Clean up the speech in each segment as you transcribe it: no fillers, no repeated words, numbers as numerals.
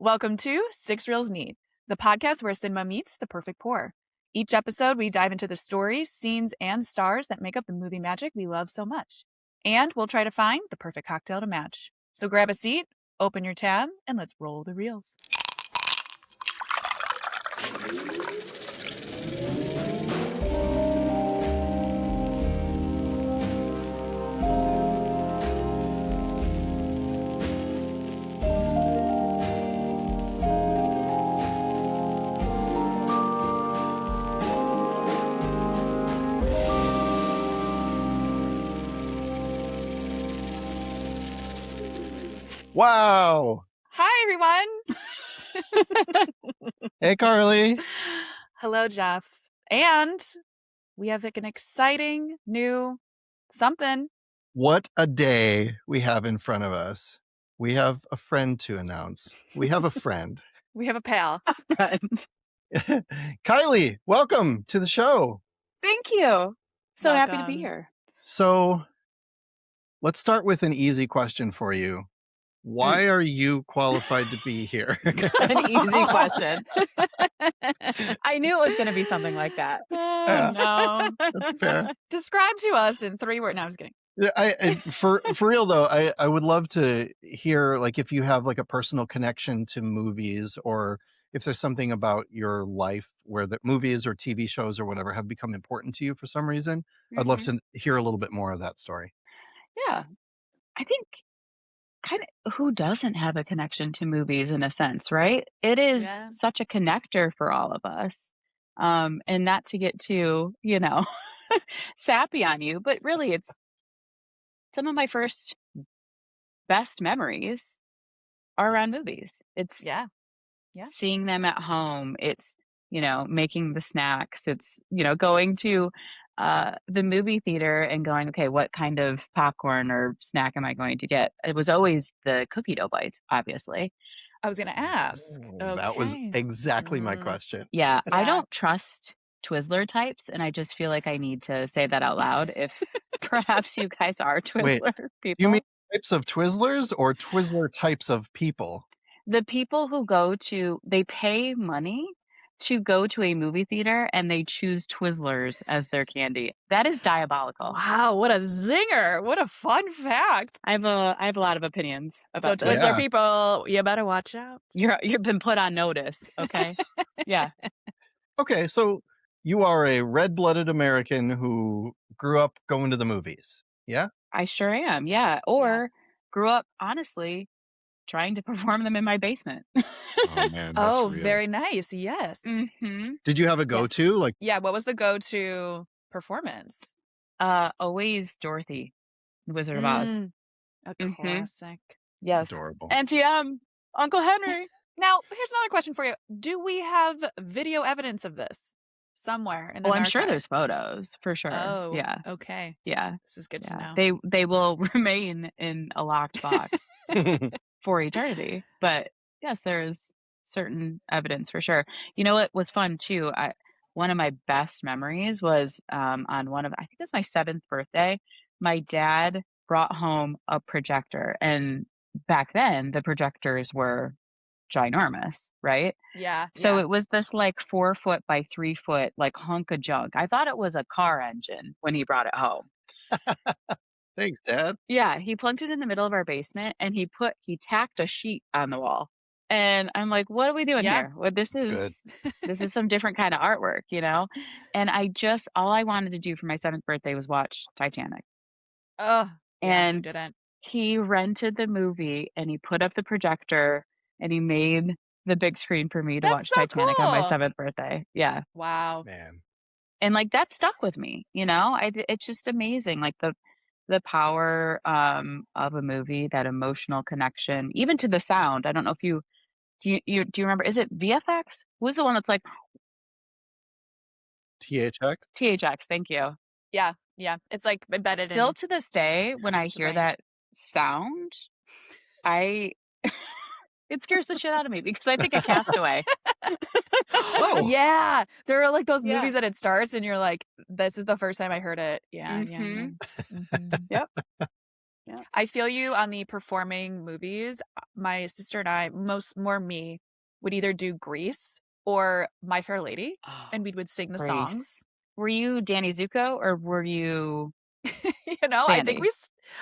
Welcome to Six Reels Neat, the podcast where cinema meets the perfect pour. Each episode, we dive into the stories, scenes, and stars that make up the movie magic we love so much. And we'll try to find the perfect cocktail to match. So grab a seat, open your tab, and let's roll the reels. Wow. Hi, everyone. Hey, Carly. Hello, Jeff. And we have an exciting new something. What a day we have in front of us. We have a friend to announce. We have a friend. We have a pal. A friend. Kyliegh, welcome to the show. Thank you. So happy to Welcome. be here. So let's start with an easy question for you. Why are you qualified to be here? An easy question. I knew it was going to be something like that. No. That's fair. Describe to us in 3 words. No, I was kidding. Yeah, for real though, I would love to hear like if you have like a personal connection to movies, or if there's something about your life where the movies or TV shows or whatever have become important to you for some reason. I'd love to hear a little bit more of that story. Yeah. I think kind of who doesn't have a connection to movies in a sense, right? It is Yeah. such a connector for all of us. And not to get too, sappy on you, but really it's some of my first best memories are around movies. It's Yeah. seeing them at home. It's, making the snacks. It's, going to the movie theater and going, okay, what kind of popcorn or snack am I going to get? It was always the cookie dough bites, obviously. I was going to ask. That was Okay. exactly my question. Yeah, I Yeah. don't trust Twizzler types, and I just feel like I need to say that out loud. If perhaps you guys are Twizzler people. Do you mean types of Twizzlers or Twizzler types of people? The people who they pay money to go to a movie theater and they choose Twizzlers as their candy. That is diabolical. Wow, what a zinger. What a fun fact. I have a lot of opinions about So this. Twizzler people, you better watch out. You've been put on notice, okay? Yeah. Okay, so you are a red-blooded American who grew up going to the movies. Yeah? I sure am. Yeah. Or grew up honestly trying to perform them in my basement. Oh man, that's Oh, real. very nice. Yes. Did you have a go-to? Like, Yeah, what was the go-to performance? Always Dorothy, the Wizard of Oz. A classic. Yes. adorable. NTM, Uncle Henry. Now, here's another question for you. Do we have video evidence of this somewhere in the I'm sure there's photos for sure. Oh, Yeah. Okay. Yeah. This is good to know. They will remain in a locked box for eternity. But yes, there is certain evidence for sure. You know what was fun too? One of my best memories was on I think it was my 7th birthday. My dad brought home a projector, and back then the projectors were ginormous, right? Yeah. So it was this like 4 foot by 3 foot like hunk of junk. I thought it was a car engine when he brought it home. Thanks, Dad. Yeah, he plunked it in the middle of our basement and he tacked a sheet on the wall. And I'm like, what are we doing here? Well, this is some different kind of artwork, And all I wanted to do for my 7th birthday was watch Titanic. Oh, and who didn't? He rented the movie and he put up the projector and he made the big screen for me to watch Titanic on my 7th birthday. Yeah. Wow. Man. And like that stuck with me, it's just amazing. Like the power of a movie, that emotional connection, even to the sound. I don't know if you remember, is it VFX? Who's the one that's like THX? THX, thank you. Yeah. It's like embedded Still in. to this day, when I hear that sound, it scares the shit out of me because I think of Castaway. Oh. Yeah. There are like those movies that it starts and you're like, this is the first time I heard it. Yeah. Yep. Yeah. I feel you on the performing movies. My sister and I, more me, would either do Grease or My Fair Lady, Oh, and we would sing the Grace. songs. Were you Danny Zuko or were you Sandy?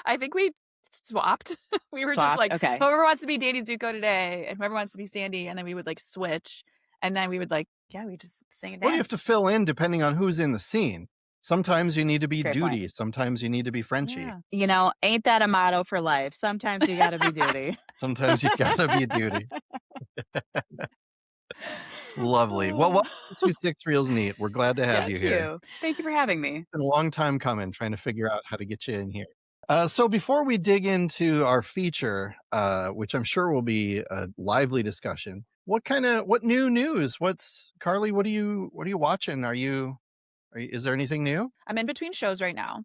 I think we swapped. We were just Swapped? like, Okay. whoever wants to be Danny Zuko today, and whoever wants to be Sandy, and then we would like switch, and then we would like, we just sing and Well, you have to dance. fill in depending on who's in the scene. Sometimes you need to be Great point. Duty. Sometimes you need to be Frenchie. Yeah. Ain't that a motto for life? Sometimes you gotta be Duty. Sometimes you gotta be Duty. Lovely. Well, welcome to Six Reels Neat. We're glad to have you here. Thank you for having me. It's been a long time coming, trying to figure out how to get you in here. So before we dig into our feature, which I'm sure will be a lively discussion, what new news? Carly? What are you watching? Is there anything new? I'm in between shows right now.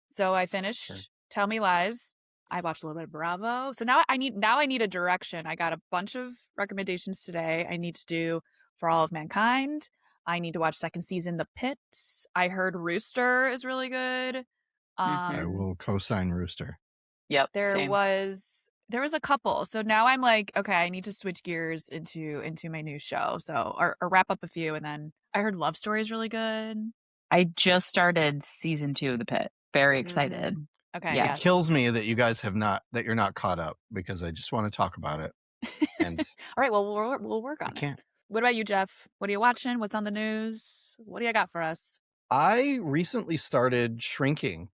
So I finished Tell Me Lies. I watched a little bit of Bravo. So now I need a direction. I got a bunch of recommendations today. I need to do For All of Mankind. I need to watch second season The Pit. I heard Rooster is really good. I will co-sign Rooster. Yep. There was a couple. So now I'm like, okay, I need to switch gears into my new show. So or wrap up a few, and then I heard Love Story is really good. I just started season 2 of The Pit. Very excited. Okay. Yeah. Yes. It kills me that you guys that you're not caught up, because I just want to talk about it. And all right, well, we'll work on it. Can't. What about you, Jeff? What are you watching? What's on the news? What do you got for us? I recently started Shrinking.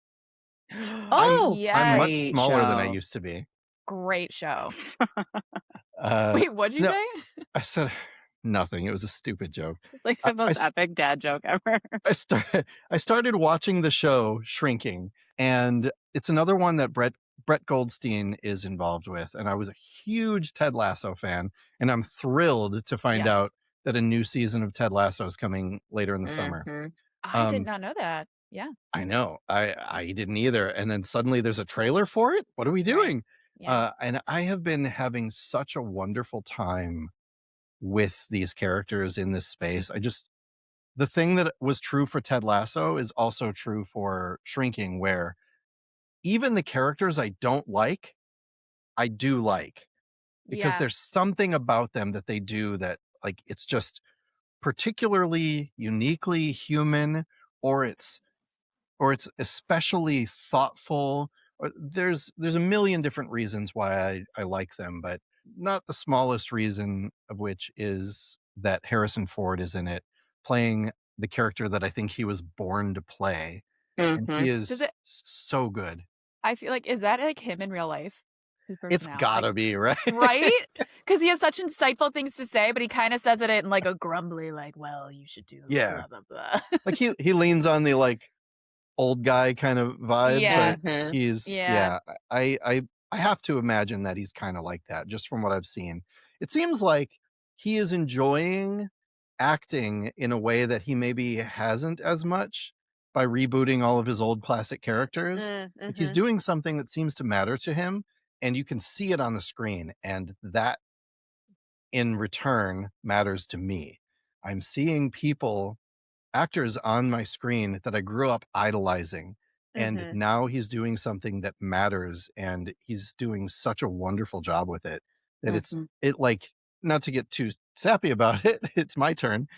Oh, I'm much smaller than I used to be. Great show. Uh, Wait, what'd you no, say? I said nothing. It was a stupid joke. It's like the most epic dad joke ever. I started watching the show Shrinking, and it's another one that Brett Goldstein is involved with. And I was a huge Ted Lasso fan, and I'm thrilled to find out that a new season of Ted Lasso is coming later in the summer. I did not know that. Yeah. I know. I didn't either. And then suddenly there's a trailer for it. What are we doing? Yeah. And I have been having such a wonderful time with these characters in this space. The thing that was true for Ted Lasso is also true for Shrinking, where even the characters I don't like, I do like, because there's something about them that they do that, like, it's just particularly uniquely human, or it's especially thoughtful. Or there's a million different reasons why I like them, but not the smallest reason of which is that Harrison Ford is in it, playing the character that I think he was born to play. And he is so good. I feel like, is that like him in real life? His It's gotta be, right? Right? Because he has such insightful things to say, but he kind of says it in like a grumbly, like, well, you should do blah, blah, blah. Like he leans on the like old guy kind of vibe, but he's I have to imagine that he's kind of like that, just from what I've seen. It seems like he is enjoying acting in a way that he maybe hasn't as much by rebooting all of his old classic characters. Like, he's doing something that seems to matter to him, and you can see it on the screen, and that in return matters to me. I'm seeing actors on my screen that I grew up idolizing, and now he's doing something that matters, and he's doing such a wonderful job with it that it like, not to get too sappy about it, it's my turn,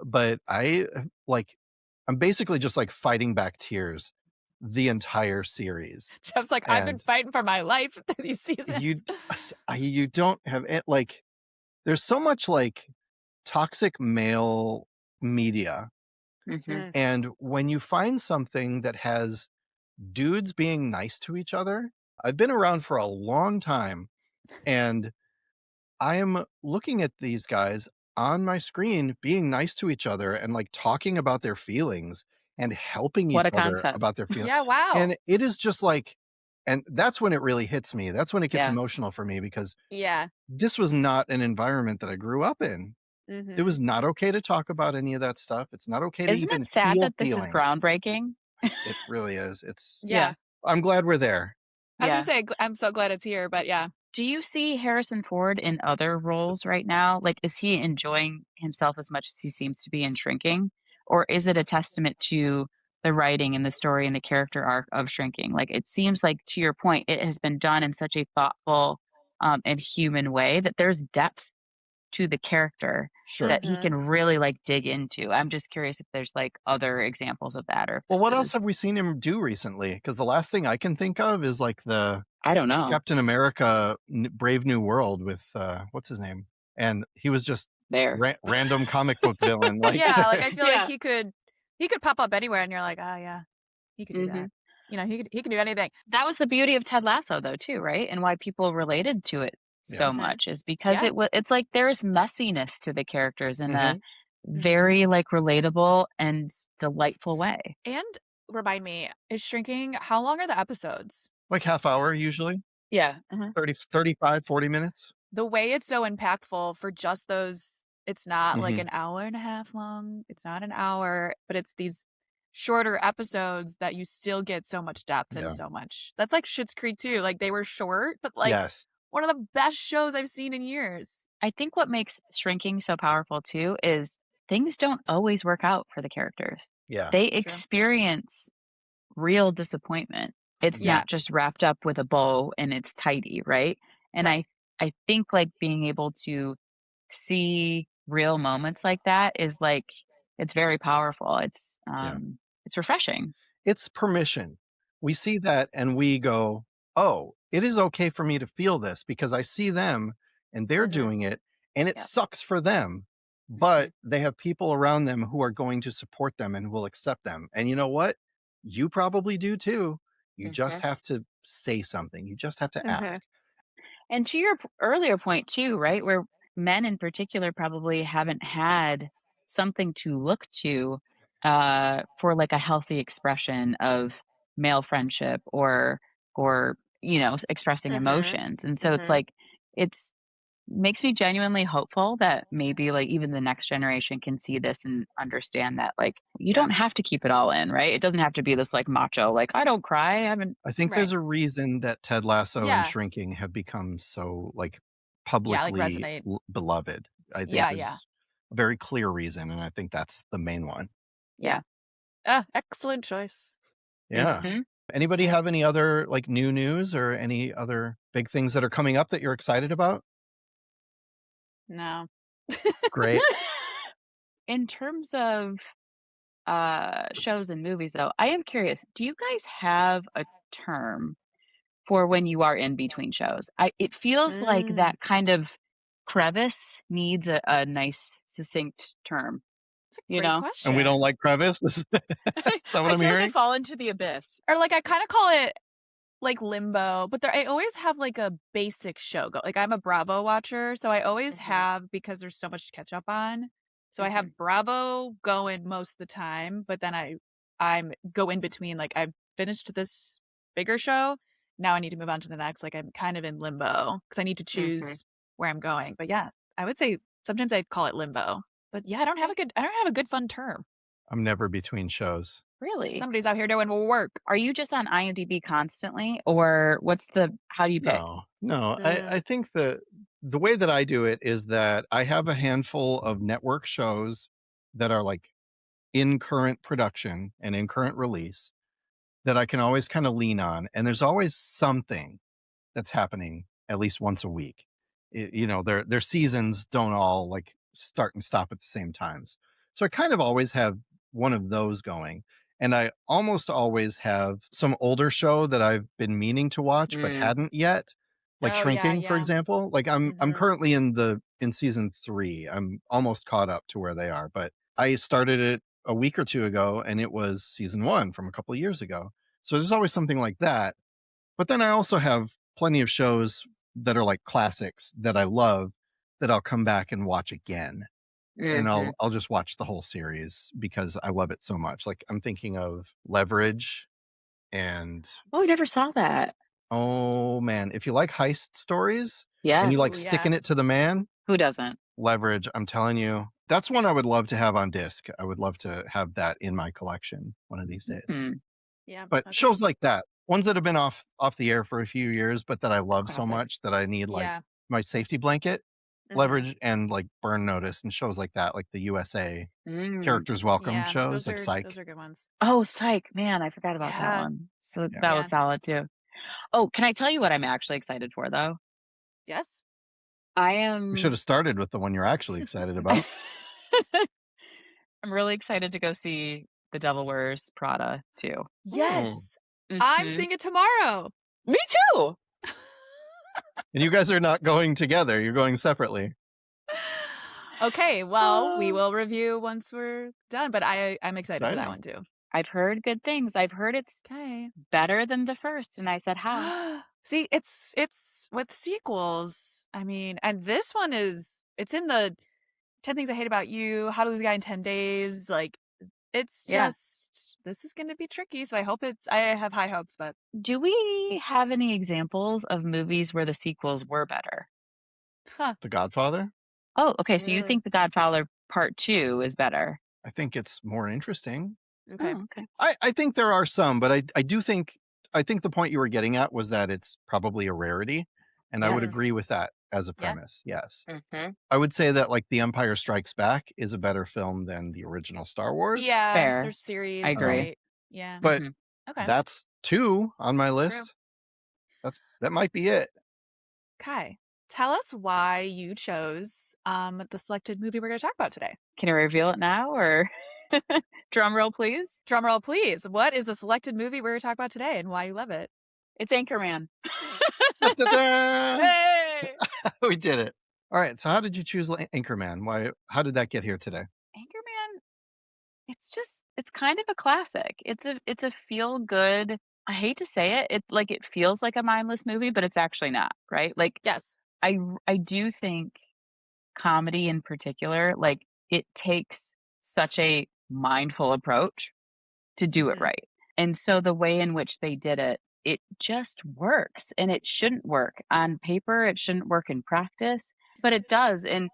but I'm basically just like fighting back tears the entire series. Jeff's like, I've been fighting for my life through these seasons. You don't have it, like, there's so much like toxic male media. And when you find something that has dudes being nice to each other, I've been around for a long time, and I am looking at these guys on my screen being nice to each other and like talking about their feelings and helping each other about their feelings. Yeah, wow. And it is just like, and that's when it really hits me. That's when it gets emotional for me, because this was not an environment that I grew up in. It was not okay to talk about any of that stuff. It's not okay to Isn't even it sad feel that this feelings. is groundbreaking? It really is. It's Yeah. I'm glad we're there. I was gonna say, I'm so glad it's here, but yeah. Do you see Harrison Ford in other roles right now? Like, is he enjoying himself as much as he seems to be in Shrinking? Or is it a testament to the writing and the story and the character arc of Shrinking. Like, it seems like, to your point, it has been done in such a thoughtful, and human way that there's depth to the character Sure. that he can really, like, dig into. I'm just curious if there's, like, other examples of that, or if Well, this what else have is we seen him do recently? Because the last thing I can think of is like the I don't know. Captain America Brave New World with what's his name? And he was just There. random comic book villain. Like, Yeah, like I feel Yeah. like he could pop up anywhere, and you're like, oh yeah, he could do that. You know, he could do anything. That was the beauty of Ted Lasso, though, too, right? And why people related to it so Yeah. much is because Yeah. it's like there's messiness to the characters in a Mhm. very, like, relatable and delightful way. And remind me, is Shrinking, how long are the episodes? Like half hour usually, Yeah. 30, 35, 40 minutes. The way it's so impactful for just those, it's not like Mhm. an hour and a half long, it's not an hour, but it's these shorter episodes that you still get so much depth Yeah. and so much. That's like Schitt's Creek too. Like, they were short, but like Yes. one of the best shows I've seen in years. I think what makes Shrinking so powerful, too, is things don't always work out for the characters. Yeah. They experience real disappointment. It's Yeah. not just wrapped up with a bow and it's tidy, right? And Right. I think, like, being able to see real moments like that is, like, it's very powerful. It's refreshing. It's permission. We see that and we go, oh, it is okay for me to feel this because I see them and they're doing it and it Yep. sucks for them, but they have people around them who are going to support them and will accept them. And you know what? You probably do too. You just have to say something. You just have to ask. And to your earlier point too, right, where men in particular probably haven't had something to look to for, like, a healthy expression of male friendship, or expressing emotions. And so it's like it's makes me genuinely hopeful that maybe, like, even the next generation can see this and understand that, like, you don't have to keep it all in, right? It doesn't have to be this, like, macho, like, I don't cry, I haven't. I think there's a reason that Ted Lasso Yeah. and Shrinking have become so like Yeah, like publicly resonate. beloved. I think Yeah, there's a very clear reason, and I think that's the main one. Yeah. Excellent choice. Yeah. Mhm. Anybody have any other like new news or any other big things that are coming up that you're excited about? No. Great. In terms of shows and movies, though, I am curious, do you guys have a term for when you are in between shows? It feels like that kind of crevice needs a nice succinct term, It's a you great know? question. And we don't like crevice? Is that what I I'm feel like hearing? I fall into the abyss. Or like I kind of call it like limbo, but I always have like a basic show go. Like, I'm a Bravo watcher, so I always have, because there's so much to catch up on. So I have Bravo going most of the time, but then I'm go in between. Like, I've finished this bigger show, now I need to move on to the next. Like, I'm kind of in limbo because I need to choose where I'm going. But yeah, I would say sometimes I'd call it limbo. But yeah, I don't have a good fun term. I'm never between shows. Really? Somebody's out here doing work. Are you just on IMDb constantly, or how do you pick? No. I think the way that I do it is that I have a handful of network shows that are like in current production and in current release that I can always kind of lean on. And there's always something that's happening at least once a week. Their seasons don't all like start and stop at the same times. So I kind of always have one of those going. And I almost always have some older show that I've been meaning to watch but hadn't yet. Like Oh, yeah, Shrinking, for yeah. example. Like I'm currently in season 3. I'm almost caught up to where they are, but I started it a week or two ago and it was season 1 from a couple of years ago. So there's always something like that. But then I also have plenty of shows that are like classics that I love that I'll come back and watch again. And I'll just watch the whole series because I love it so much. Like I'm thinking of Leverage and Oh, I never saw that. oh man, if you like heist stories Yeah. and you like Ooh, sticking yeah. it to the man, Who doesn't? Leverage, I'm telling you, that's one I would love to have on disc. I would love to have that in my collection one of these days. Yeah. But okay. shows like that, ones that have been off the air for a few years, but that I love so Classics. much that I need like Yeah. my safety blanket. leverage and like Burn Notice and shows like that, like the USA Characters Welcome Yeah, shows, those like are Psych. good ones. Oh, Psych. Man, I forgot about that Yeah. one. So Yeah. that Yeah. was solid too. Oh, can I tell you what I'm actually excited for though? Yes. I We should am have started with the one you're actually excited about. I'm really excited to go see The Devil Wears Prada too. Yes. I'm Mhm. seeing it tomorrow. Me too. And you guys are not going together, you're going separately. Okay, well, we Oh. will review once we're done, but I'm excited for that Exciting. one too. I've heard good things. I've heard it's Okay. better than the first, and I said how. See, it's with sequels. I mean, and this one it's in the 10 Things I Hate About You, How to Lose a Guy in 10 Days. Like, it's Yeah. just, this is going to be tricky. So I have high hopes, but. Do we have any examples of movies where the sequels were better? Huh. The Godfather? Oh, okay. So you think The Godfather Part 2 is better? I think it's more interesting. Okay. Oh, okay. I think there are some, but I do think the point you were getting at was that it's probably a rarity. And I would Yes. agree with that as a Yeah. premise. Yes. Mhm. I would say that like The Empire Strikes Back is a better film than the original Star Wars. Yeah. Fair. There's series, I agree. right? Yeah. But Mhm. Okay. that's 2 on my list. That might be it. Kai, tell us why you chose the selected movie we're going to talk about today. Can I reveal it now or drum roll, please? Drum roll, please. What is the selected movie we're going to talk about today and why you love it? It's Anchorman. Ta-ta-ta! Hey! We did it. All right. So how did you choose Anchorman? How did that get here today? Anchorman, it's kind of a classic. It's a feel good. I hate to say it. It feels like a mindless movie, but it's actually not, right? Like Yes. I do think comedy in particular, like it takes such a mindful approach to do it Mhm. right. And so the way in which they did it, it just works. And it shouldn't work on paper, it shouldn't work in practice, but it does. And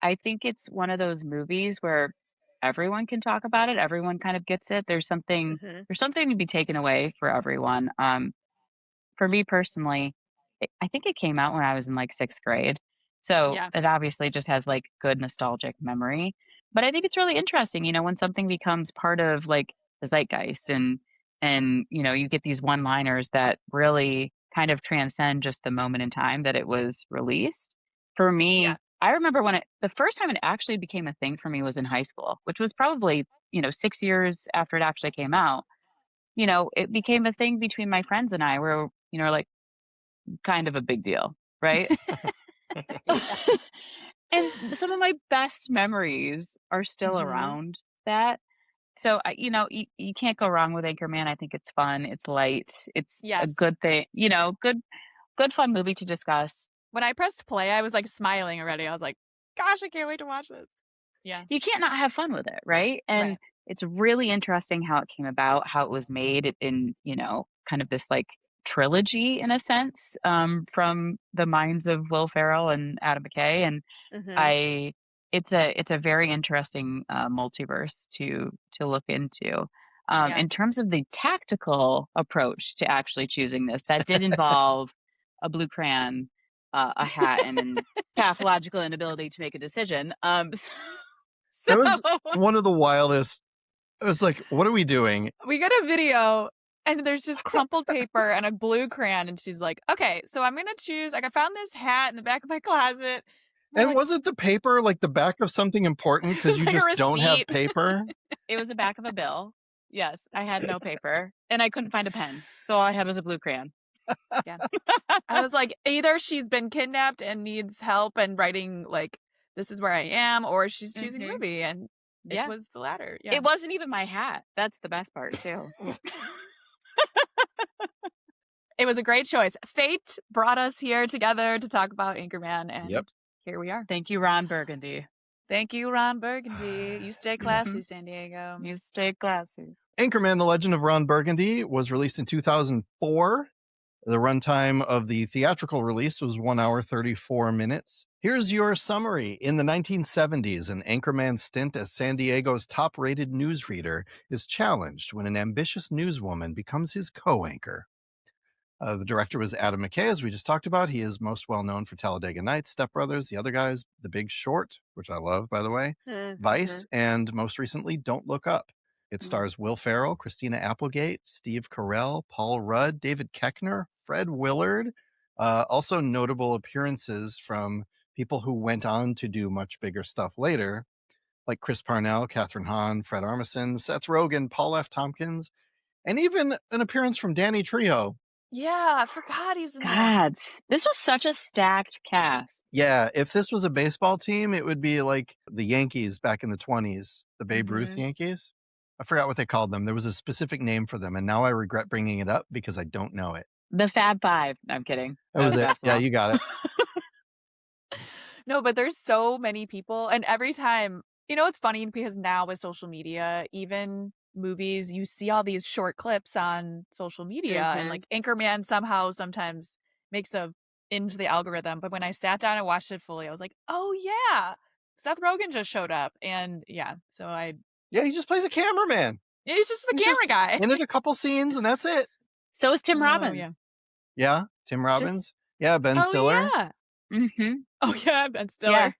I think it's one of those movies where everyone can talk about it, everyone kind of gets it. Mhm. There's something to be taken away for everyone. For me personally, I think it came out when I was in like 6th grade. So Yeah. it obviously just has like good nostalgic memory. But I think it's really interesting, when something becomes part of like the zeitgeist and you get these one-liners that really kind of transcend just the moment in time that it was released. For me, Yeah. I remember when the first time it actually became a thing for me was in high school, which was probably, 6 years after it actually came out. It became a thing between my friends and I where, like kind of a big deal, right? And some of my best memories are still Mhm. around that. So, you can't go wrong with Anchorman. I think it's fun. It's light. It's a Yes. good thing, good fun movie to discuss. When I pressed play, I was like smiling already. I was like, gosh, I can't wait to watch this. Yeah. You can't not have fun with it, right? And Right. it's really interesting how it came about, how it was made in, kind of this like trilogy in a sense, from the minds of Will Ferrell and Adam McKay. And Mhm. it's a very interesting multiverse to look into. Yeah. In terms of the tactical approach to actually choosing this, that did involve a blue crayon, a hat, and an pathological inability to make a decision. That was So one of the wildest. I was like, what are we doing? We got a video and there's just crumpled paper and a blue crayon and she's like, okay, so I'm going to choose, like I found this hat in the back of my closet. We're And like, wasn't the paper like the back of something important because It's you like a just don't have receipt. paper? it was the back of a bill. Yes, I had no paper and I couldn't find a pen. So all I had was a blue crayon. Yeah. I was like, either she's been kidnapped and needs help and writing like, this is where I am, or she's choosing Mhm. movie. And Yeah. it was the latter. Yeah. It wasn't even my hat. That's the best part too. It was a great choice. Fate brought us here together to talk about Anchorman, and Yep. here we are. Thank you, Ron Burgundy. Thank you, Ron Burgundy. You stay classy, San Diego. You stay classy. Anchorman: The Legend of Ron Burgundy was released in 2004. The runtime of the theatrical release was 1 hour 34 minutes. Here's your summary. In the 1970s, an Anchorman stint as San Diego's top-rated newsreader is challenged when an ambitious newswoman becomes his co-anchor. The director was Adam McKay, as we just talked about. He is most well known for Talladega Nights, Step Brothers, the other guys, The Big Short, which I love, by the way, Vice, and most recently, Don't Look Up. It stars Will Ferrell, Christina Applegate, Steve Carell, Paul Rudd, David Koechner, Fred Willard. Also notable appearances from people who went on to do much bigger stuff later, like Chris Parnell, Catherine Hahn, Fred Armisen, Seth Rogen, Paul F. Tompkins, and even an appearance from Danny Trejo. Yeah, I forgot he's in there. God, this was such a stacked cast. Yeah, if this was a baseball team, it would be like the Yankees back in the 20s, the Babe Ruth Yankees. I forgot what they called them. There was a specific name for them, and now I regret bringing it up because I don't know it. The Fab Five. No, I'm kidding. That was it. Yeah, you got it. No, but there's so many people. And every time, it's funny because now with social media, even movies, you see all these short clips on social media. And like Anchorman somehow sometimes makes a into the algorithm. But when I sat down and watched it fully, I was like, oh yeah, Seth Rogen just showed up. And yeah, so Yeah, he just plays a cameraman. he's just the camera guy. In it a couple scenes, and that's it. So is Tim Robbins. Yeah. Yeah, Tim Robbins. Yeah, Ben Stiller. Yeah. Mm-hmm. Oh yeah, Ben Stiller. Yeah.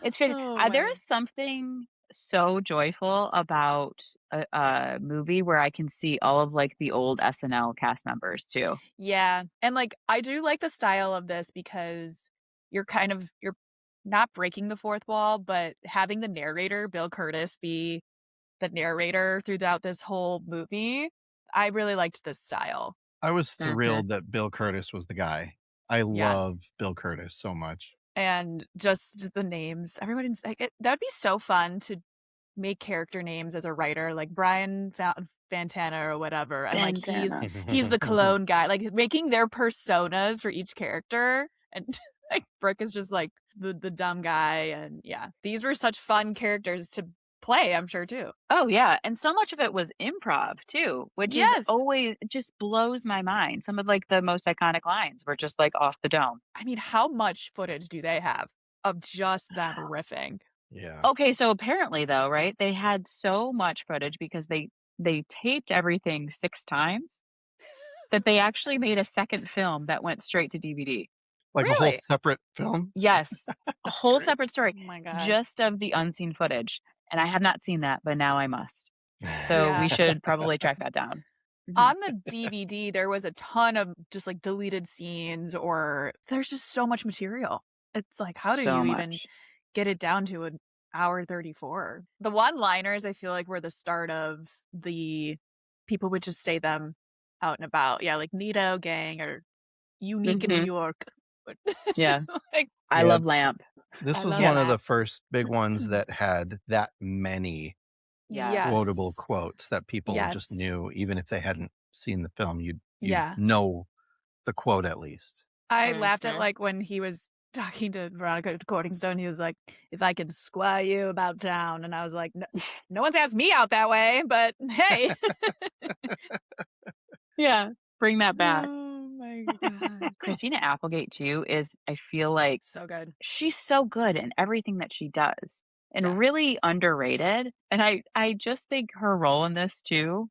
It's crazy. Oh, there is something so joyful about a movie where I can see all of like the old SNL cast members too. Yeah. And like I do like the style of this because you're not breaking the fourth wall, but having the narrator, Bill Curtis, be the narrator throughout this whole movie. I really liked this style. I was thrilled that Bill Curtis was the guy. I love Bill Curtis so much. And just the names. Everyone's like, that'd be so fun to make character names as a writer, like Brian Fantana or whatever. And like he's the cologne guy, like making their personas for each character. And like Brooke is just like the dumb guy. And yeah, these were such fun characters to play, I'm sure too. Oh yeah, and so much of it was improv too, which is always, it just blows my mind. Some of like the most iconic lines were just like off the dome. I mean, how much footage do they have of just them riffing? Yeah. Okay, so apparently though, right? They had so much footage because they taped everything 6 times that they actually made a second film that went straight to DVD. Like a whole separate film? Yes. A whole separate story. Oh my God. Just of the unseen footage. And I have not seen that, but now I must. So we should probably track that down. On the DVD, there was a ton of just like deleted scenes, or there's just so much material. It's like, how do you even get it down to an hour 34? The one-liners, I feel like, were the start of the people would just say them out and about. Yeah, like Nito Gang or Unique in New York. Yeah. I love Lamp. This was one of the first big ones that had that many quotable quotes that people just knew, even if they hadn't seen the film. You'd know the quote at least. I laughed at like when he was talking to Veronica Cordingstone, he was like, "If I can squire you about town," and I was like, "No one's asked me out that way, but hey." Yeah, bring that back. Oh my God. Christina Applegate too is, I feel like, so good. She's so good in everything that she does and really underrated. And I just think her role in this too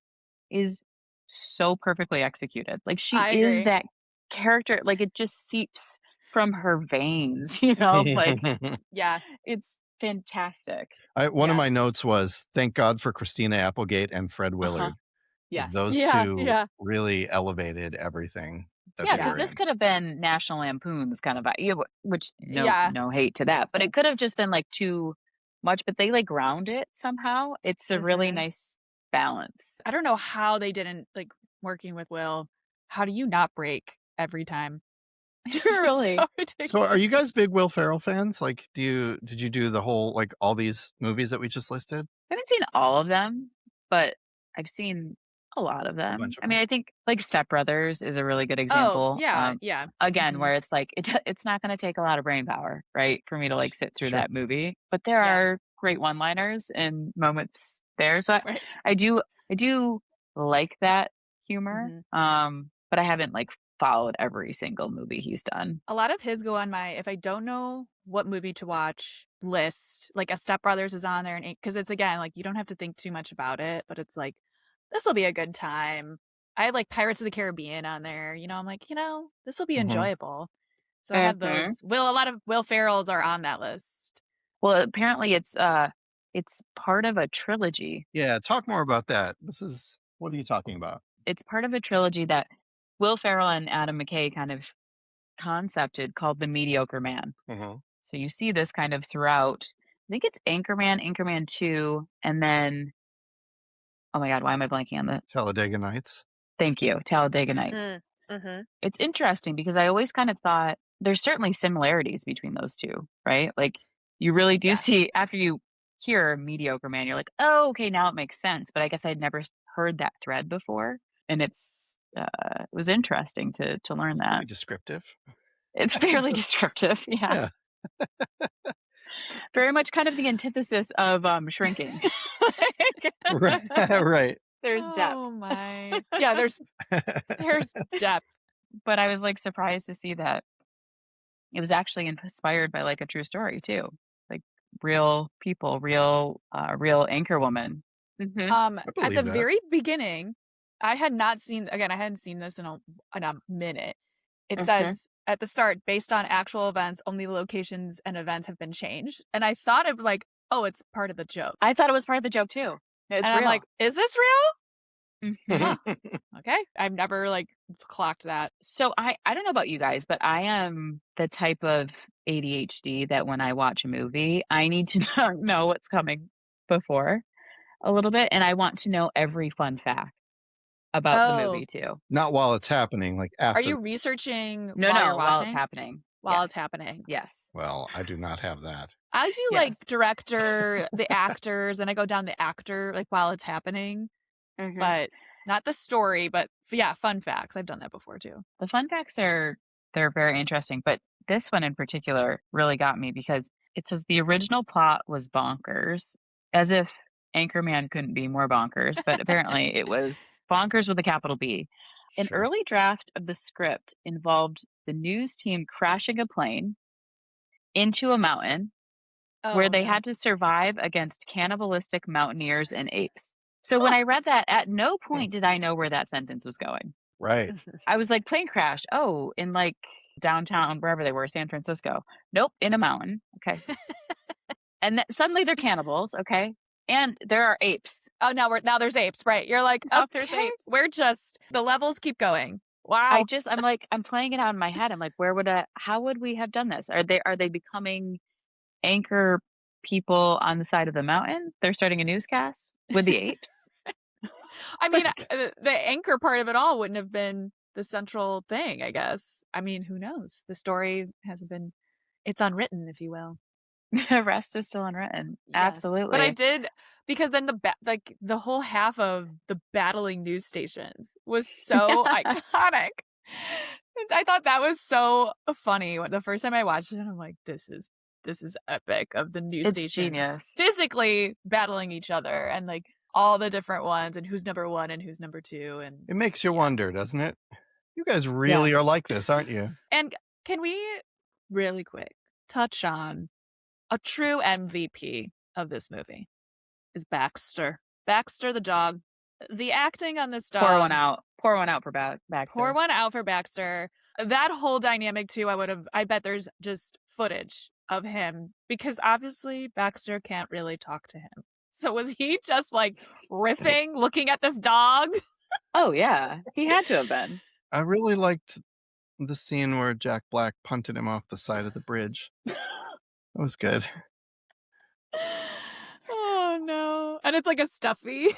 is so perfectly executed. Like she is that character, like it just seeps from her veins, like it's fantastic. One of my notes was, thank God for Christina Applegate and Fred Willard. Yes. Those two really elevated everything. Yeah, because this could have been National Lampoon's kind of, which no hate to that, but it could have just been like too much, but they like ground it somehow. It's a really nice balance. I don't know how they didn't, like, working with Will. How do you not break every time? Really? So are you guys big Will Ferrell fans? Like, did you do the whole, like, all these movies that we just listed? I haven't seen all of them, but I've seen a lot of them. I mean, I think like Step Brothers is a really good example. Oh, Again, where it's like it's not going to take a lot of brain power, right, for me to like sit through that movie. But there are great one-liners and moments there. So I do like that humor. But I haven't like followed every single movie he's done. A lot of his go on my, if I don't know what movie to watch, list. Like a Step Brothers is on there, and because it's, again, like, you don't have to think too much about it, but it's like, this will be a good time. I had like Pirates of the Caribbean on there. I'm like, this will be Mhm. enjoyable. So I have those. A lot of Will Ferrells are on that list. Well, apparently it's part of a trilogy. Yeah, talk more about that. What are you talking about? It's part of a trilogy that Will Ferrell and Adam McKay kind of concepted called The Mediocre Man. Mhm. So you see this kind of throughout. I think it's Anchorman, Anchorman 2, and then oh my god, why am I blanking on the Talladega Nights. Thank you, Talladega Nights. Mm-hmm. It's interesting because I always kind of thought there's certainly similarities between those two, right? Like you really do see after you hear Mediocre Man, you're like, oh, okay, now it makes sense. But I guess I'd never heard that thread before, and it was interesting to learn It's that. pretty descriptive. It's fairly descriptive, yeah. Very much kind of the antithesis of shrinking. Right. There's depth. Oh my. Yeah, there's depth. But I was like surprised to see that it was actually inspired by like a true story too. Like real people, real anchor woman. At the believe that. very beginning, I hadn't seen this in a minute. It says at the start, based on actual events, only locations and events have been changed. And I thought it like, oh, it's part of the joke. I thought it was part of the joke too. It's and real. I'm like, is this real? Mhm. Okay. I've never like clocked that. So I don't know about you guys, but I am the type of ADHD that when I watch a movie, I need to know what's coming before a little bit, and I want to know every fun fact about the movie too. Not while it's happening, like after. Are you researching No, while no, you're watching? while it's happening. While Yes. it's happening. Yes. Well, I do not have that. I do Yes. like director, the actors, and I go down the actor like while it's happening, but not the story. But yeah, fun facts. I've done that before too. The fun facts they're very interesting, but this one in particular really got me because it says the original plot was bonkers, as if Anchorman couldn't be more bonkers, but apparently it was bonkers with a capital B. An Sure. early draft of the script involved the news team crashing a plane into a mountain where they had to survive against cannibalistic mountaineers and apes. So when I read that, at no point did I know where that sentence was going. Right. I was like, plane crash. Oh, in like downtown, wherever they were, San Francisco. Nope, in a mountain. Okay. And suddenly they're cannibals. Okay. And there are apes. Oh, now there's apes, right? You're like, Now okay, there's apes. we're just, the levels keep going. Wow. I'm playing it out in my head. I'm like, how would we have done this? Are they becoming anchor people on the side of the mountain? They're starting a newscast with the apes. I mean, the anchor part of it all wouldn't have been the central thing, I guess. I mean, who knows? The story hasn't been, it's unwritten, if you will. The rest is still unwritten. Yes. Absolutely. But I did, because then the whole half of the battling news stations was so iconic. I thought that was so funny. The first time I watched it, I'm like, this is epic, of the news It's stations genius. physically battling each other and like all the different ones and who's number one and who's number two. And it makes you wonder, doesn't it? You guys really are like this, aren't you? And can we really quick touch on a true MVP of this movie is Baxter. Baxter the dog. The acting on this dog. Pour one out for Baxter. Pour one out for Baxter. That whole dynamic too, I bet there's just footage of him, because obviously Baxter can't really talk to him. So was he just like riffing, looking at this dog? Oh yeah, he had to have been. I really liked the scene where Jack Black punted him off the side of the bridge. That was good. Oh no. And it's like a stuffy.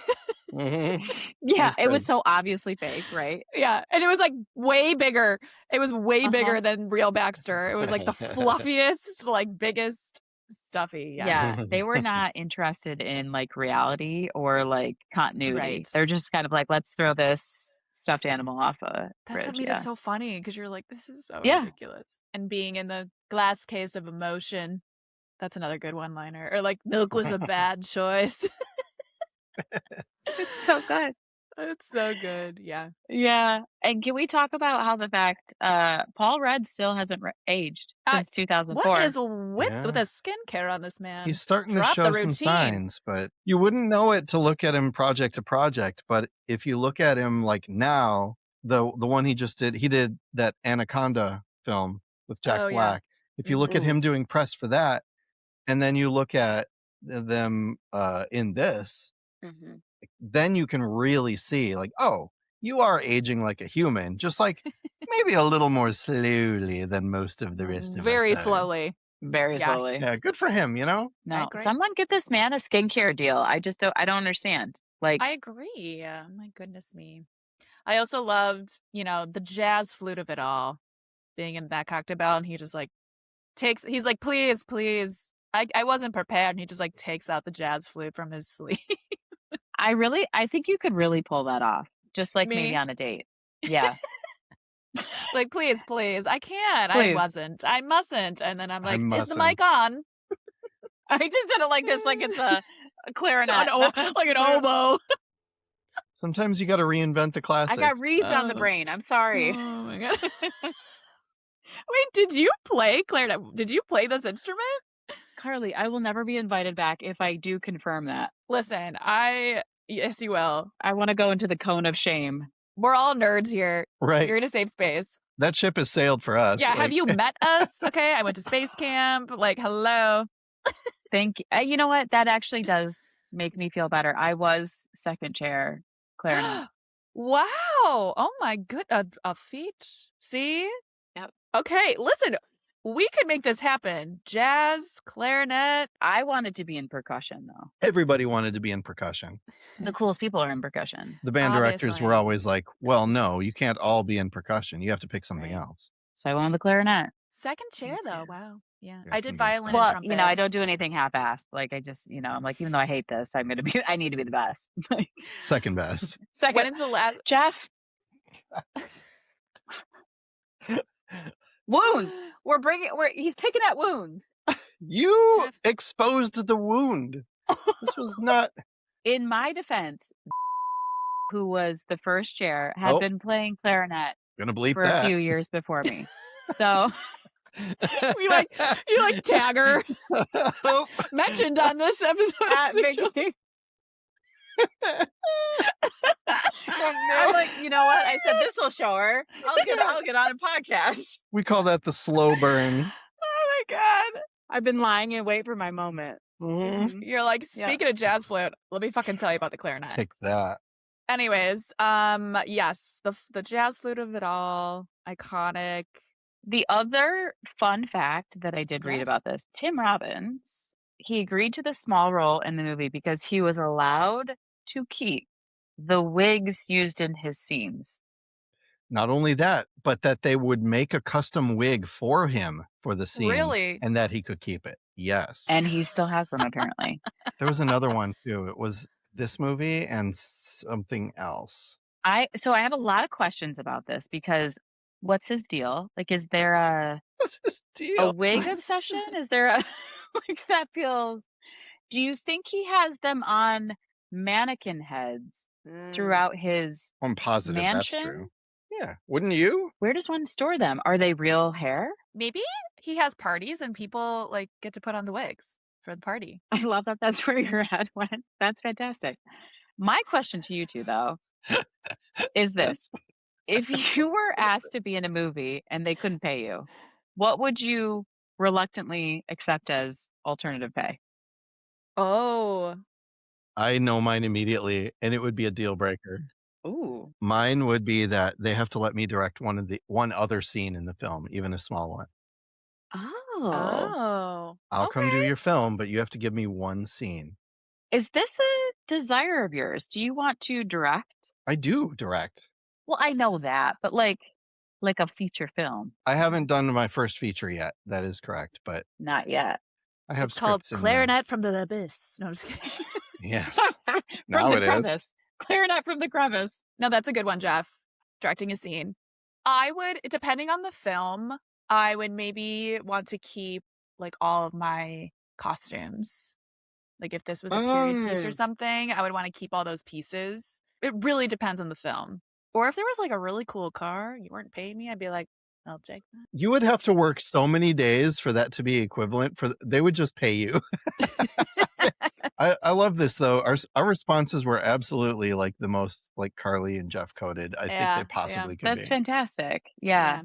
Yeah, it was so obviously fake, right? Yeah, and it was like way bigger. It was way bigger than real Baxter. It was like the fluffiest, like biggest stuffy. Yeah, they were not interested in like reality or like continuity. Right. They're just kind of like, let's throw this stuffed animal off a That's bridge. what made it so funny, because you're like, this is so ridiculous. And being in the glass case of emotion, that's another good one-liner. Or like, milk was a bad choice. It's so good. It's so good. Yeah. Yeah. And can we talk about how the fact Paul Rudd still hasn't aged since What 2004? is with Yeah. the skincare on this man? He's starting to Drop show the some routine. signs, but you wouldn't know it to look at him project to project. But if you look at him like now, the one he just did, he did that Anaconda film with Jack Oh, yeah. Black. If you look at him doing press for that, and then you look at them in this, then you can really see like, oh, you are aging like a human, just like maybe a little more slowly than most of the rest of us. Very are. slowly. Very Yeah. slowly. Yeah, good for him, you know? No, agree. someone get this man a skincare deal. I don't understand. Like, I agree. My goodness me. I also loved, the jazz flute of it all, being in that cocktail bell, and he just like he's like, please, please. I wasn't prepared, and he just like takes out the jazz flute from his sleeve. I think you could really pull that off. Just like maybe Me? on a date. Yeah. Like, please, please. I can't. I Please. wasn't. I mustn't. And then I'm I like, is the mustn't. mic on? I just did it like this, like it's a clarinet. Like an oboe. Sometimes you got to reinvent the I classics. got reeds on the brain. I'm sorry. Oh my god. Wait, did you play clarinet? Did you play this instrument? Carly, I will never be invited back if I do confirm that. Listen, yes, you will. I want to go into the cone of shame. We're all nerds here. Right. You're in a safe space. That ship has sailed for us. Yeah, like- have you met us? Okay, I went to space camp. Like, hello. Thank you. You know what? That actually does make me feel better. I was second chair clarinet. Wow. Oh my good. A feat. See? Yep. Okay, listen. We could make this happen. Jazz, clarinet. I wanted to be in percussion, though. Everybody wanted to be in percussion. The coolest people are in percussion. The band directors Obviously. were always like, well, no, you can't all be in percussion. You have to pick something Right. else. So I went on the clarinet. Second chair, Me though. too. Wow. Yeah. Yeah, I did convinced violin me. and Well, trumpet. I don't do anything half-assed. Like, I just, I'm like, even though I hate this, I need to be the best. Second best. Second. When is the last? Jeff. Wounds. He's picking at wounds. You Jeff. exposed the wound. This was not. In my defense, who was the first chair, had Oh. been playing clarinet Gonna bleep for that. a few years before me. So You like tag her. Oh. Mentioned on this episode. at of Sexual- Vicky- I'm like, you know what? I said this will show her. I'll get on a podcast. We call that the slow burn. Oh my god. I've been lying in wait for my moment. Mhm. You're like, speaking of jazz flute, let me fucking tell you about the clarinet. Take that. Anyways, yes, the jazz flute of it all, iconic. The other fun fact that I did read Yes. about this, Tim Robbins, he agreed to the small role in the movie because he was allowed to keep the wigs used in his scenes. Not only that, but that they would make a custom wig for him for the scene. Really? And that he could keep it. Yes. And he still has them, apparently. There was another one too. It was this movie and something else. So I have a lot of questions about this because what's his deal? Like, is there a What's his deal? wig obsession? Is there a like that feels? Do you think he has them on mannequin heads throughout his I'm positive that's mansion? true. Yeah. Wouldn't you? Where does one store them? Are they real hair? Maybe he has parties and people like get to put on the wigs for the party. I love that that's where your head went. That's fantastic. My question to you two, though, is this. If you were asked to be in a movie and they couldn't pay you, what would you reluctantly accept as alternative pay? Oh. I know mine immediately, and it would be a deal breaker. Ooh. Mine would be that they have to let me direct one other scene in the film, even a small one. Oh. I'll come do Okay. your film, but you have to give me one scene. Is this a desire of yours? Do you want to direct? I do direct. Well, I know that, but like a feature film. I haven't done my first feature yet. That is correct, but Not yet. I have It's called scripts in Clarinet from the Abyss. No, I'm just kidding. Yes. From Now the it is. crevice. Clarinet from the crevice. No, that's a good one, Jeff. Directing a scene. I would, depending on the film, I would maybe want to keep like all of my costumes. Like if this was a period piece or something, I would want to keep all those pieces. It really depends on the film. Or if there was like a really cool car, you weren't paying me, I'd be like, I'll take that. You would have to work so many days for that to be equivalent. They would just pay you. I love this though. Our responses were absolutely like the most like Carly and Jeff coded I think they possibly could That's be. fantastic. Yeah.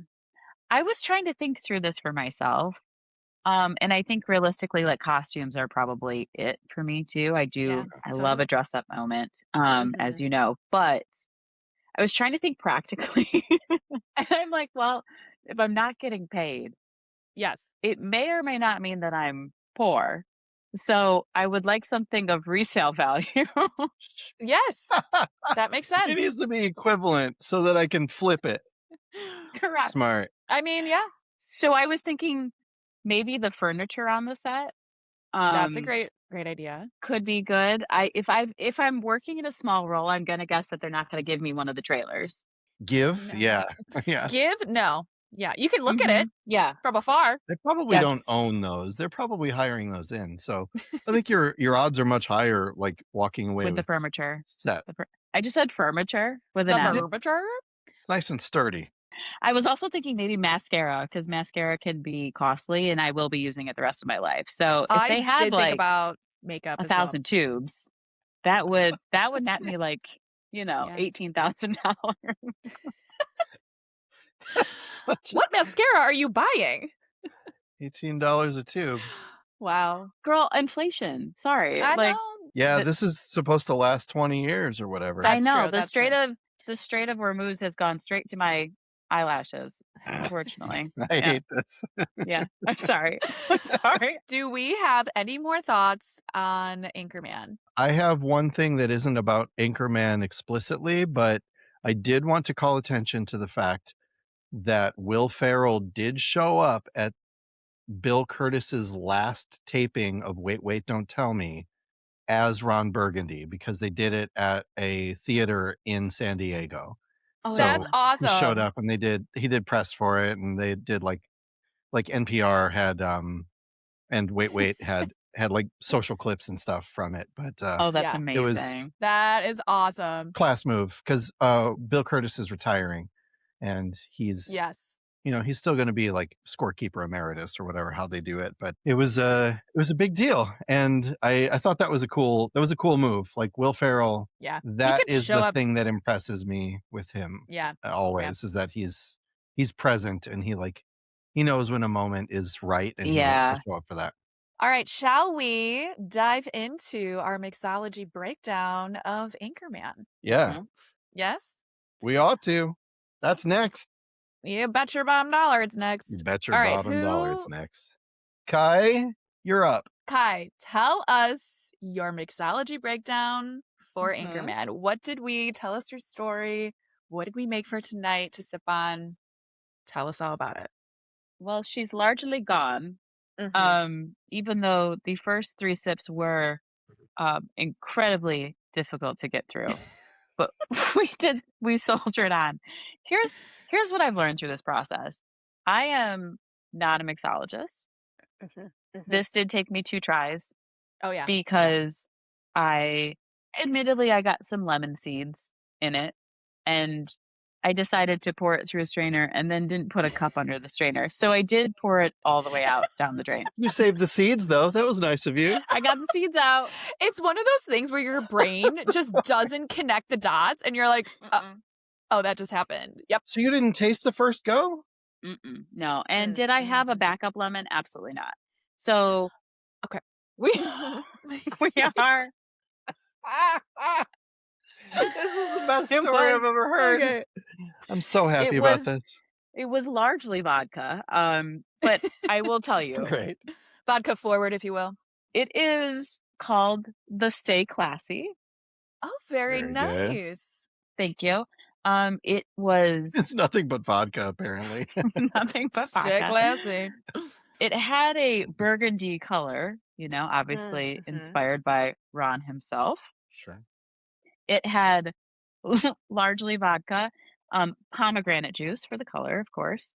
I was trying to think through this for myself. And I think realistically, like costumes are probably it for me too. I love a dress up moment, as you know, but I was trying to think practically. And I'm like, well, if I'm not getting paid, Yes. it may or may not mean that I'm poor. So I would like something of resale value. Yes. That makes sense. It needs to be equivalent so that I can flip it. Correct. Smart. I mean, yeah. So I was thinking maybe the furniture on the set. That's a great idea. Could be good. If I'm working in a small role, I'm gonna guess that they're not gonna give me one of the trailers. Give? No. Yeah. Yeah. Give? No. Yeah. You can look at it Yeah. from afar. They probably don't own those. They're probably hiring those in. So I think your odds are much higher, like walking away with the furniture. Set. I just said furniture with an The M. furniture? It's nice and sturdy. I was also thinking maybe mascara, because mascara can be costly and I will be using it the rest of my life. So if they had did like think about makeup 1,000 tubes, that would net me like, $18,000. What mascara are you buying? $18 a tube. Wow. Girl, inflation. Sorry. I know. Yeah, this is supposed to last 20 years or whatever. I know. The Strait of Hormuz has gone straight to my eyelashes, unfortunately. I hate this. Yeah. I'm sorry. I'm sorry. Do we have any more thoughts on Anchorman? I have one thing that isn't about Anchorman explicitly, but I did want to call attention to the fact that Will Ferrell did show up at Bill Curtis's last taping of Wait, Wait, Don't Tell Me as Ron Burgundy, because they did it at a theater in San Diego. Oh, so that's awesome. He showed up and he did press for it, and they did like NPR had and Wait Wait had like social clips and stuff from it. But that's amazing. That is awesome. Class move, because Bill Curtis is retiring and he's he's still going to be like scorekeeper emeritus or whatever, how they do it. But it was a big deal. And I thought that was a cool move. Like Will Ferrell. Yeah. That is the thing that impresses me with him. Yeah. Always is that he's present and he knows when a moment is right and he'll show up for that. All right. Shall we dive into our mixology breakdown of Anchorman? Yeah. Mm-hmm. Yes. We ought to. That's next. You bet your bottom dollar it's next. You bet your bottom dollar it's next. Kai, you're up. Kai, tell us your mixology breakdown for Anchorman. What did we tell us your story? What did we make for tonight to sip on? Tell us all about it. Well, she's largely gone. Even though the first 3 sips were incredibly difficult to get through. But we soldiered on. Here's what I've learned through this process. I am not a mixologist. This did take me 2 tries. Oh yeah. Because I got some lemon seeds in it, and I decided to pour it through a strainer and then didn't put a cup under the strainer. So I did pour it all the way out down the drain. You saved the seeds though. That was nice of you. I got the seeds out. It's one of those things where your brain just doesn't connect the dots and you're like, oh, that just happened. Yep. So you didn't taste the first go? No. And did I have a backup lemon? Absolutely not. So, okay. We are. This is the best story I've ever heard. Okay. I'm so happy about this. It was largely vodka, but I will tell you. Great. Vodka forward, if you will. It is called the Stay Classy. Oh, very nice. Good. Thank you. It was. It's nothing but vodka, apparently. Nothing but vodka. Stay classy. It had a burgundy color, obviously inspired by Ron himself. Sure. It had largely vodka, pomegranate juice for the color, of course.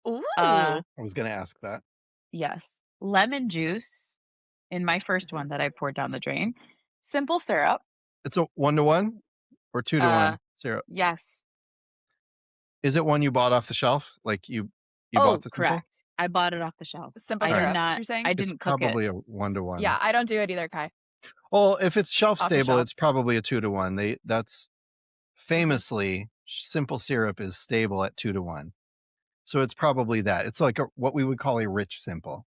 Ooh. I was going to ask that. Yes. Lemon juice in my first one that I poured down the drain. Simple syrup. It's a 1-to-1 or 2-to-1 syrup? Yes. Is it one you bought off the shelf? Like you bought the Simple? Correct. I bought it off the shelf. Simple I did syrup, not. you're saying? I It's didn't cook it. probably a 1-to-1. Yeah, I don't do it either, Kai. Well, if it's shelf Off the stable, shelf. it's probably a 2-to-1. That's famously simple syrup is stable at 2-to-1. So it's probably that. It's like what we would call a rich simple.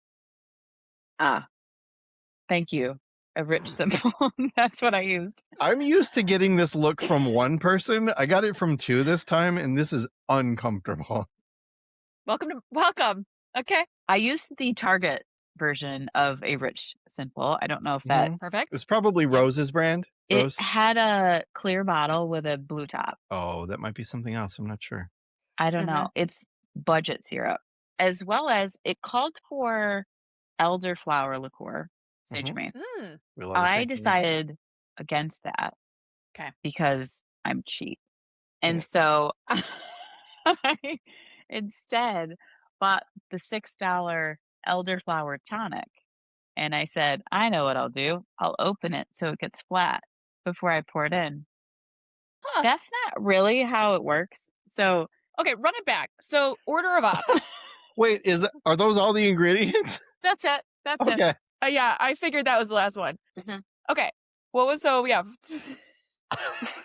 Thank you. A rich simple. That's what I used. I'm used to getting this look from one person. I got it from 2 this time, and this is uncomfortable. Welcome. Okay. I used the Target version of a rich simple. I don't know if that. Perfect. It's probably Rose's brand. Rose? It had a clear bottle with a blue top. Oh, that might be something else. I'm not sure. I don't know. It's budget syrup, as well as it called for elderflower liqueur, sage Mhm. main. We love a I sage main. decided against that. 'Kay. Because I'm cheap. And so I instead bought the $6 elderflower tonic. And I said, I know what I'll do. I'll open it so it gets flat before I pour it in. Huh. That's not really how it works. So Okay, run it back. So, order of ops. Wait, are those all the ingredients? that's it. That's it. Okay. Yeah, I figured that was the last one. Mhm. Okay. Yeah.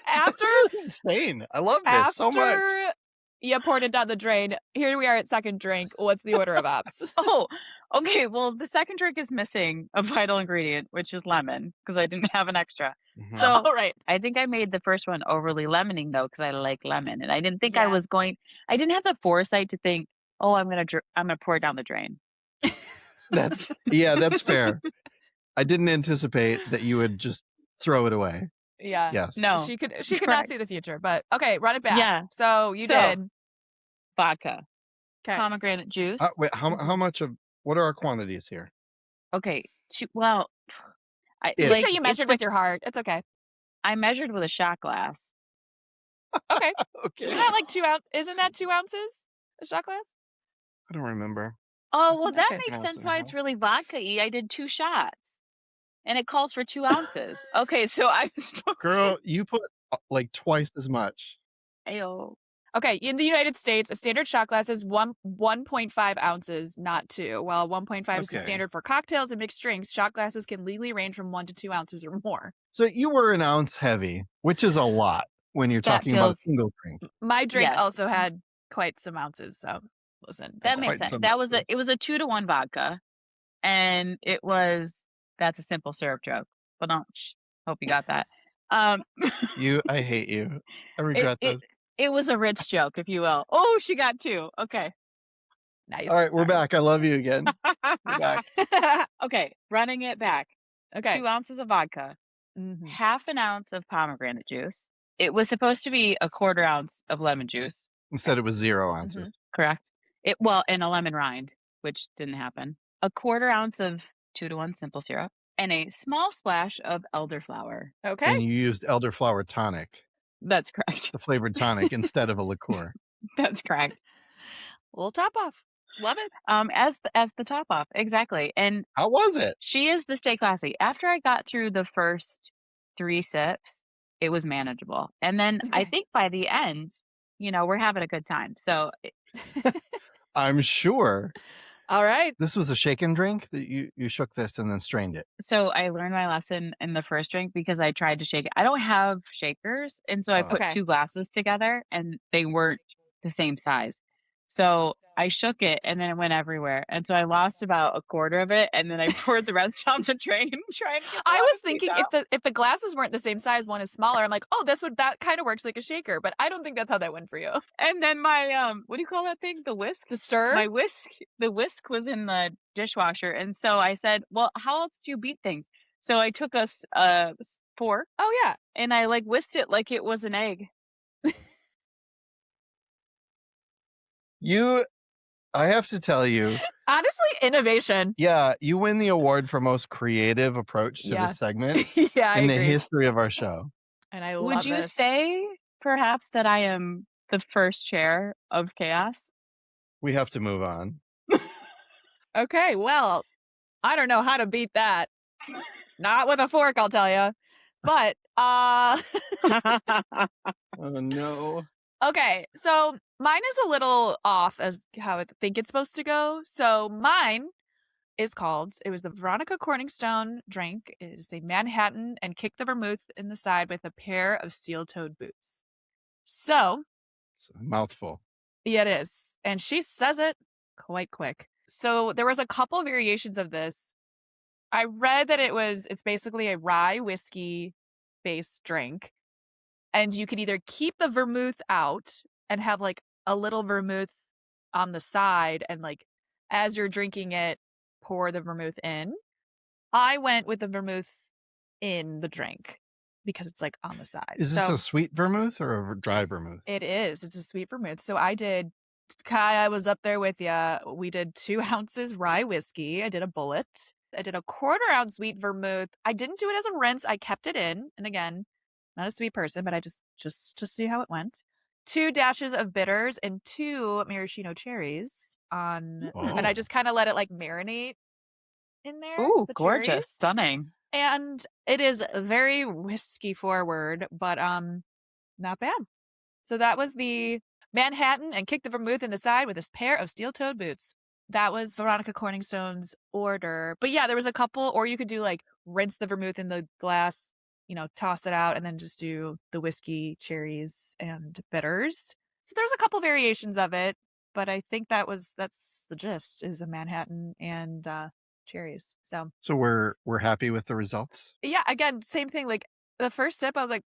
After This is insane. I love this so much. after you poured it down the drain, here we are at second drink. What's the order of ops? Oh, okay. Well, the second drink is missing a vital ingredient, which is lemon, because I didn't have an extra. Mhm. So All right. I think I made the first one overly lemoning though, because I like lemon, and I didn't think Yeah. I didn't have the foresight to think, oh, I'm gonna pour it down the drain. That's fair. I didn't anticipate that you would just throw it away. Yeah. Yes. No, She could not Correct. see the future, but okay, run it back. Yeah. So you So- did. vodka, Okay. pomegranate juice. Wait, how much of what are our quantities here? Okay, I Yeah. You like say you measured with your heart. It's okay. I measured with a shot glass. Okay. Okay. Isn't that like 2 ounces? Isn't that 2 ounces? A shot glass? I don't remember. Oh well, that Okay. makes Ounce sense and a why half. it's really vodka-y. I did 2 shots, and it calls for 2 ounces. Okay, so I was supposed Girl, you put like twice as much. to. Ayo. Okay, in the United States, a standard shot glass is 1.5 ounces, not 2. While 1.5 is the Okay. standard for cocktails and mixed drinks, shot glasses can legally range from 1 to 2 ounces or more. So you were an ounce heavy, which is a lot when you're That talking about a feels- single drink. My drink Yes. also had quite some ounces, so listen. That Quite makes sense. some That was ounces. it was a 2-to-1 vodka, and that's a simple syrup joke. But hope you got that. I hate you. I regret this. It was a rich joke, if you will. Oh, she got 2. Okay. Nice. All right, we're back. I love you again. We're back. Okay, running it back. Okay. 2 ounces of vodka, Mhm. half an ounce of pomegranate juice. It was supposed to be a 1/4 ounce of lemon juice, Instead, it was 0 ounces. correct? And a lemon rind, which didn't happen. A 1/4 ounce of 2-to-1 simple syrup, and a small splash of elderflower. Okay. And you used elderflower tonic, That's correct. the flavored tonic, instead of a liqueur. That's correct. Little top off. Love it. As the top off, exactly. And How was it? she is the stay classy. After I got through the first 3 sips, it was manageable. And then I Okay. think by the end, we're having a good time. So I'm sure. All right. This was a shaken drink that you shook this and then strained it. So I learned my lesson in the first drink because I tried to shake it. I don't have shakers, and so I put Okay. 2 glasses together, and they weren't the same size. So I shook it, and then it went everywhere, and so I lost about a 1/4 of it, and then I poured the rest down the drain, trying to get the I last was piece thinking out. if the glasses weren't the same size, one is smaller. I'm like, oh, that kind of works like a shaker, but I don't think that's how that went for you. And then my what do you call that thing? The whisk? The stir. The whisk was in the dishwasher, and so I said, "Well, how else do you beat things?" So I took a fork Oh yeah. and I whisked it like it was an egg. I have to tell you, Honestly, innovation. yeah, you win the award for most creative approach to Yeah. this segment Yeah, I in the agree. history of our show. And I love Would you this. say perhaps that I am the first chair of chaos? We have to move on. Okay, well, I don't know how to beat that. Not with a fork, I'll tell you. But Uh, Oh no. okay, so mine is a little off as how I think it's supposed to go. So mine it was the Veronica Corningstone drink. It is a Manhattan and kick the vermouth in the side with a pair of steel-toed boots. So, It's a mouthful. yeah, it is. And she says it quite quick. So there was a couple variations of this. I read that it's basically a rye whiskey based drink. And you could either keep the vermouth out and have like a little vermouth on the side and like as you're drinking it, pour the vermouth in. I went with the vermouth in the drink because it's like on the side. Is this a sweet vermouth or a dry vermouth? It is. It's a sweet vermouth. So I did, Kai, I was up there with you. We did 2 ounces rye whiskey. I did a bullet. I did a 1/4 ounce sweet vermouth. I didn't do it as a rinse. I kept it in. And again, not a sweet person, but I just to see how it went. 2 dashes of bitters and 2 maraschino cherries on, and I just kind of let it like marinate in there. Ooh, the gorgeous. cherries. Stunning. And it is very whiskey forward, but not bad. So that was the Manhattan and kick the vermouth in the side with this pair of steel-toed boots. That was Veronica Corningstone's order. But yeah, there was a couple, or you could do like rinse the vermouth in the glass, toss it out, and then just do the whiskey, cherries, and bitters. So there's a couple variations of it, but I think that's the gist is a Manhattan and cherries. So we're happy with the results. yeah, again, same thing. Like the first sip, I was like,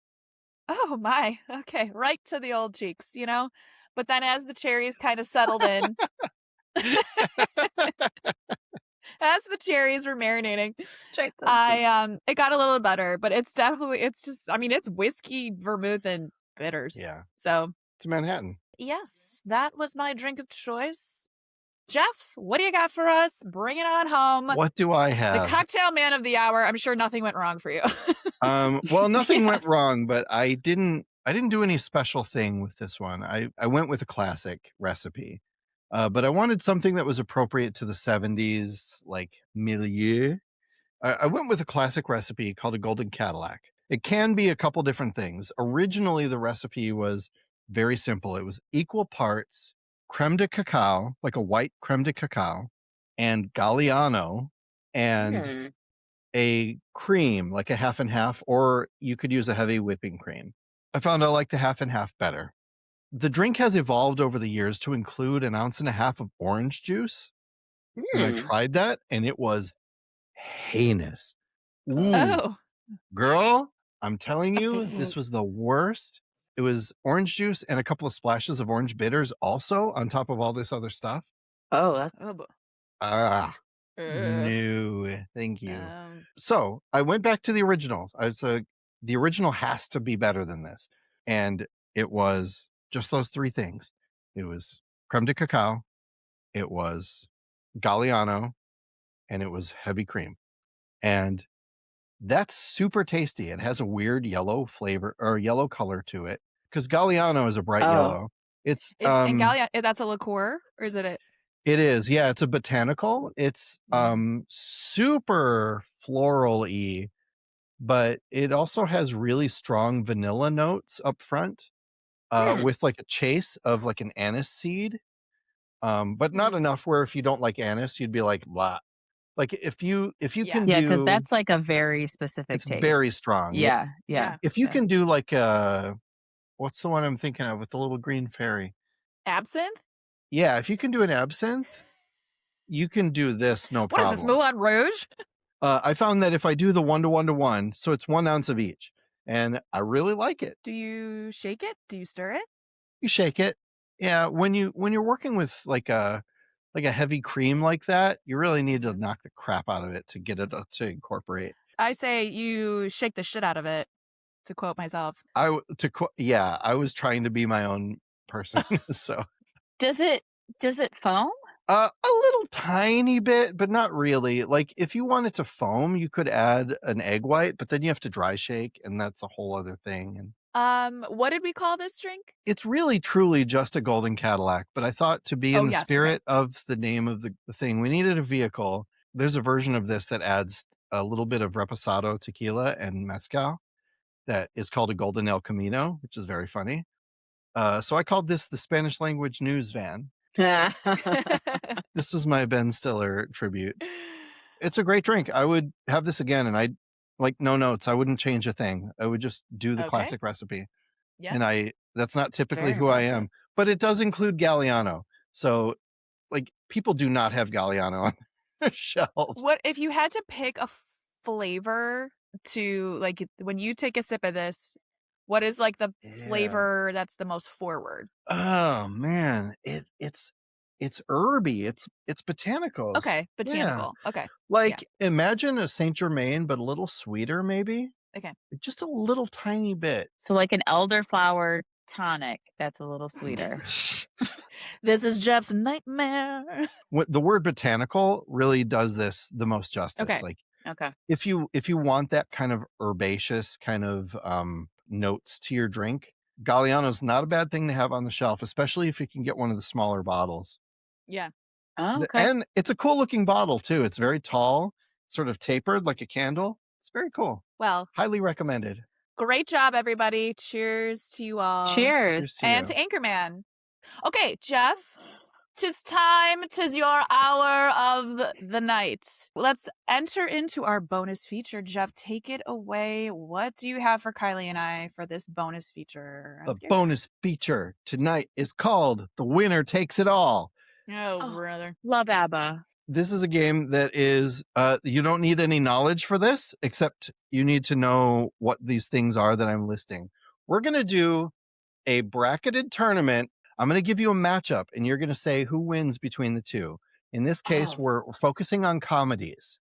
oh my, okay, right to the old cheeks, But then as the cherries kind of settled in, as the cherries were marinating, it got a little better, but it's whiskey, vermouth, and bitters. Yeah. So it's a Manhattan. Yes, that was my drink of choice. Jeff, what do you got for us? Bring it on home. What do I have? The cocktail man of the hour. I'm sure nothing went wrong for you. Well, nothing went wrong, but I didn't do any special thing with this one. I went with a classic recipe. But I wanted something that was appropriate to the 70s, like milieu. I went with a classic recipe called a Golden Cadillac. It can be a couple different things. Originally, the recipe was very simple. It was equal parts creme de cacao, like a white creme de cacao, and Galliano, and a cream, like a half and half, or you could use a heavy whipping cream. I found I like the half and half better. The drink has evolved over the years to include 1.5 ounces of orange juice. And I tried that, and it was heinous. Ooh. Oh. Girl, I'm telling you, this was the worst. It was orange juice and a couple of splashes of orange bitters also on top of all this other stuff. Oh, that's... no, thank you. So I went back to the original. The original has to be better than this. And it was just those 3 things. It was creme de cacao, it was Galliano, and it was heavy cream. And that's super tasty. It has a weird yellow flavor or yellow color to it because Galliano is a bright yellow. It's and Galliano, that's a liqueur, or is it? It is, yeah. It's a botanical. It's super floral-y, but it also has really strong vanilla notes up front, with like a chase of like an anise seed, but not enough where if you don't like anise, you'd be like, blah. Like if you can do, because that's like a very specific it's taste. very strong. Yeah. If you can do like what's the one I'm thinking of with the little green fairy? Absinthe? Yeah, if you can do an absinthe, you can do this, no problem. What is this, Moulin Rouge? I found that if I do the 1-to-1-to-1, so it's 1 ounce of each, and I really like it. Do you shake it? Do you stir it? You shake it. Yeah, when you're working with like a heavy cream like that, you really need to knock the crap out of it to get it to incorporate. I say you shake the shit out of it, to quote myself. I was trying to be my own person. So does it foam? A little tiny bit, but not really. Like if you want it to foam, you could add an egg white, but then you have to dry shake, and that's a whole other thing. And what did we call this drink? It's really truly just a Golden Cadillac, but I thought to be in the spirit of the name of the thing, we needed a vehicle. There's a version of this that adds a little bit of reposado tequila and mezcal. that is called a Golden El Camino, which is very funny. So I called this the Spanish language news van. This was my Ben Stiller tribute. It's a great drink. I would have this again, and I'd like no notes. I wouldn't change a thing. I would just do the classic recipe. Yeah. And that's not typically Very who I impressive. am, but it does include Galliano. So like people do not have Galliano on their shelves. What if you had to pick a flavor to, like, when you take a sip of this, what is like the flavor that's the most forward? Oh man, it's herby. It's botanicals. Okay, botanical. Okay. Like imagine a Saint Germain, but a little sweeter, maybe. Okay. Just a little tiny bit. So like an elderflower tonic that's a little sweeter. This is Jeff's nightmare. The word botanical really does this the most justice. Okay. Like Okay. if you want that kind of herbaceous kind of notes to your drink, Galliano's not a bad thing to have on the shelf, especially if you can get one of the smaller bottles. Yeah. Oh, okay. And it's a cool looking bottle too. It's very tall, sort of tapered like a candle. It's very cool. Well, Highly recommended. great job, everybody. Cheers to you all. Cheers. And to Anchorman. Okay, Jeff, 'tis time, 'tis your hour of the night. Let's enter into our bonus feature. Jeff, take it away. What do you have for Kylie and I for this bonus feature? The bonus feature tonight is called The Winner Takes It All. Oh, brother. Love ABBA. This is a game that is, you don't need any knowledge for this, except you need to know what these things are that I'm listing. We're going to do a bracketed tournament. I'm going to give you a matchup, and you're going to say who wins between the two. In this case, we're focusing on comedies.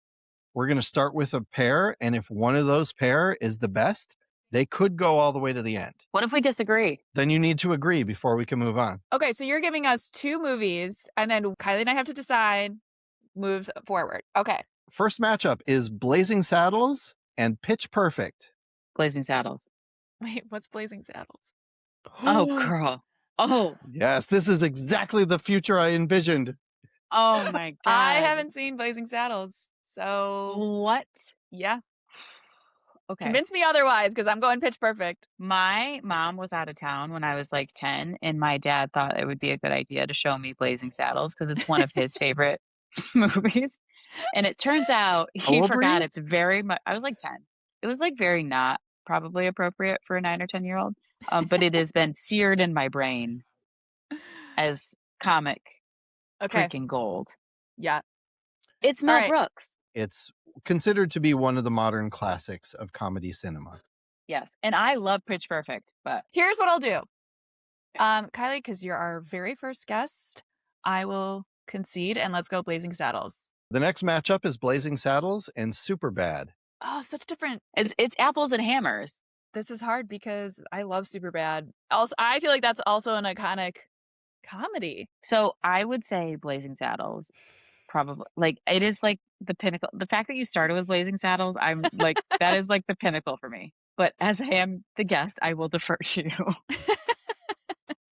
We're going to start with a pair, and if one of those pair is the best, they could go all the way to the end. What if we disagree? Then you need to agree before we can move on. Okay, so you're giving us two movies, and then Kylie and I have to decide moves forward. Okay. First matchup is Blazing Saddles and Pitch Perfect. Blazing Saddles. Wait, what's Blazing Saddles? Oh, girl. Oh. Yes, this is exactly the future I envisioned. Oh, my God. I haven't seen Blazing Saddles, so... What? Yeah. Okay. Convince me otherwise, because I'm going Pitch Perfect. My mom was out of town when I was like 10, and my dad thought it would be a good idea to show me Blazing Saddles because it's one of his favorite movies. And it turns out he forgot it's very much. I was like 10. It was like very not probably appropriate for a 9 or 10-year-old, but it has been seared in my brain as comic freaking gold. Yeah. It's Mel Brooks. It's considered to be one of the modern classics of comedy cinema. Yes. And I love Pitch Perfect, but here's what I'll do. Kylie, because you're our very first guest, I will concede and let's go Blazing Saddles. The next matchup is Blazing Saddles and Superbad. Oh, such different. It's apples and hammers. This is hard because I love Superbad. Also, I feel like that's also an iconic comedy. So I would say Blazing Saddles. Probably, like, it is like the pinnacle. The fact that you started with Blazing Saddles, I'm like, that is like the pinnacle for me. But as I am the guest, I will defer to you.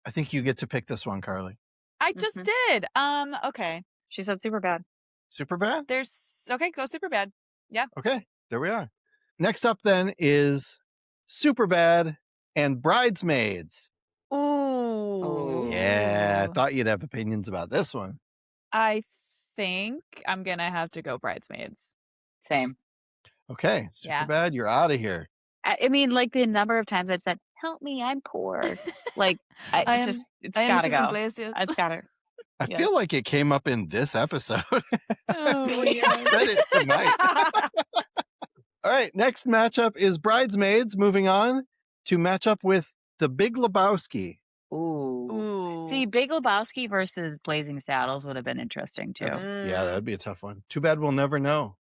I think you get to pick this one, Carly. I just did. Okay. She said Superbad. Superbad? Okay, go Superbad. Yeah. Okay, there we are. Next up then is Superbad and Bridesmaids. Ooh. Yeah, I thought you'd have opinions about this one. I think I'm gonna have to go Bridesmaids. Same. Okay, Superbad, you're out of here. I mean, like the number of times I've said, "Help me, I'm poor." Like, it's gotta go. It's gotta. I feel like it came up in this episode. Oh, yeah. Said it tonight. All right, next matchup is Bridesmaids. Moving on to match up with The Big Lebowski. Ooh. See, Big Lebowski versus Blazing Saddles would have been interesting too. Yeah, that'd be a tough one. Too bad we'll never know.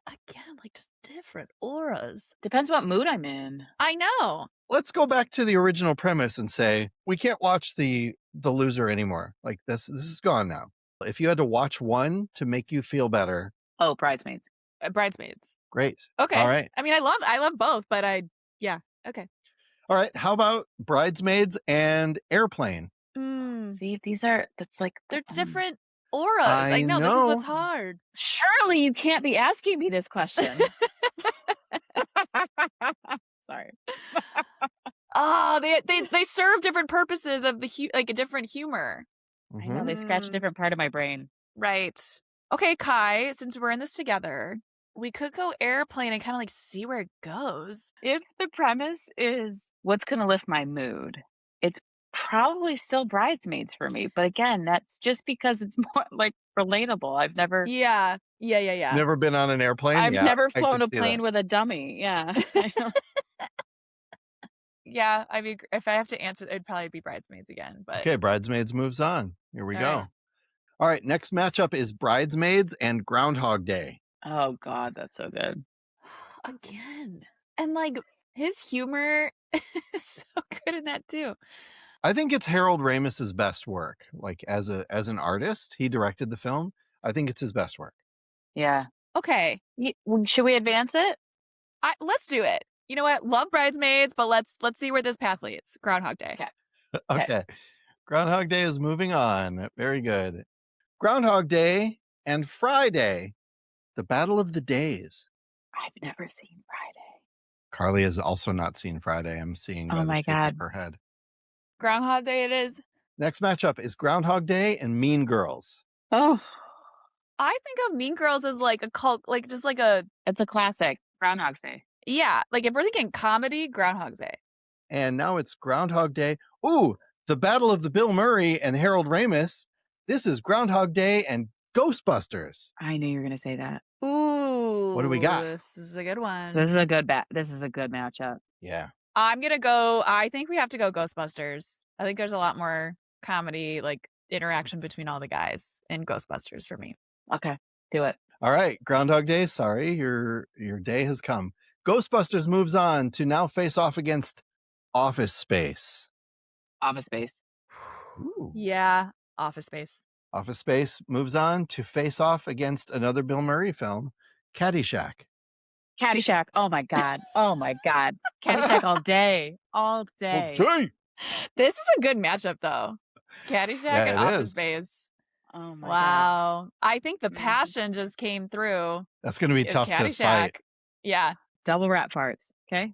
Again, like just different auras. Depends what mood I'm in. I know. Let's go back to the original premise and say we can't watch the loser anymore. Like this is gone now. If you had to watch one to make you feel better. Oh, Bridesmaids. Bridesmaids. Great. Okay. All right. I mean, I love both, but yeah. Okay. All right. How about Bridesmaids and Airplane? See, that's like they're different auras. I know. This is what's hard. Surely you can't be asking me this question. Sorry. Oh, they serve different purposes of the like a different humor. I know, they scratch a different part of my brain. Right. Okay, Kai, since we're in this together, we could go airplane and kind of like see where it goes. If the premise is what's going to lift my mood, it's probably still Bridesmaids for me. But again, that's just because it's more like relatable. I've never Yeah. Never been on an airplane? I've Yeah, never I flown could a see plane that. with a dummy. Yeah. I know. Yeah, I mean, if I have to answer, it'd probably be Bridesmaids again. But Okay, Bridesmaids moves on. Here we All go. right. All right, next matchup is Bridesmaids and Groundhog Day. Oh God, that's so good. again, and like his humor is so good in that too. I think it's Harold Ramis's best work. Like as an artist, he directed the film. I think it's his best work. Yeah. Okay, Should we advance it? let's do it. You know what? Love Bridesmaids, but let's see where this path leads. Groundhog Day. Okay. Okay. Groundhog Day is moving on. Very good. Groundhog Day and Friday, the Battle of the Days. I've never seen Friday. Carly has also not seen Friday. I'm seeing by Oh the my shape God. of her head. Groundhog Day it is. Next matchup is Groundhog Day and Mean Girls. Oh, I think of Mean Girls as like a cult, like just like a it's a classic. Groundhog's Day. yeah. Like if we're thinking comedy, Groundhog's Day. And now it's Groundhog Day. Ooh, the Battle of the Bill Murray and Harold Ramis. This is Groundhog Day and Ghostbusters. I knew you were gonna say that. Ooh, What do we got? This is a good one. This is a good This is a good matchup. Yeah. I'm gonna go. I think we have to go Ghostbusters. I think there's a lot more comedy, like interaction between all the guys in Ghostbusters for me. Okay, do it. All right, Groundhog Day. Sorry, your day has come. Ghostbusters moves on to now face off against Office Space. Office Space. Ooh. Yeah, Office Space. Office Space moves on to face off against another Bill Murray film, Caddyshack. Caddyshack. Oh my God. Oh my God. Caddyshack all day. All day. Okay. This is a good matchup, though. Caddyshack Yeah, and it Office is. Space. Oh my God. Wow. I think the Mhm. passion just came through. That's going to be in tough to Caddyshack. fight. Yeah. Double rat farts. Okay.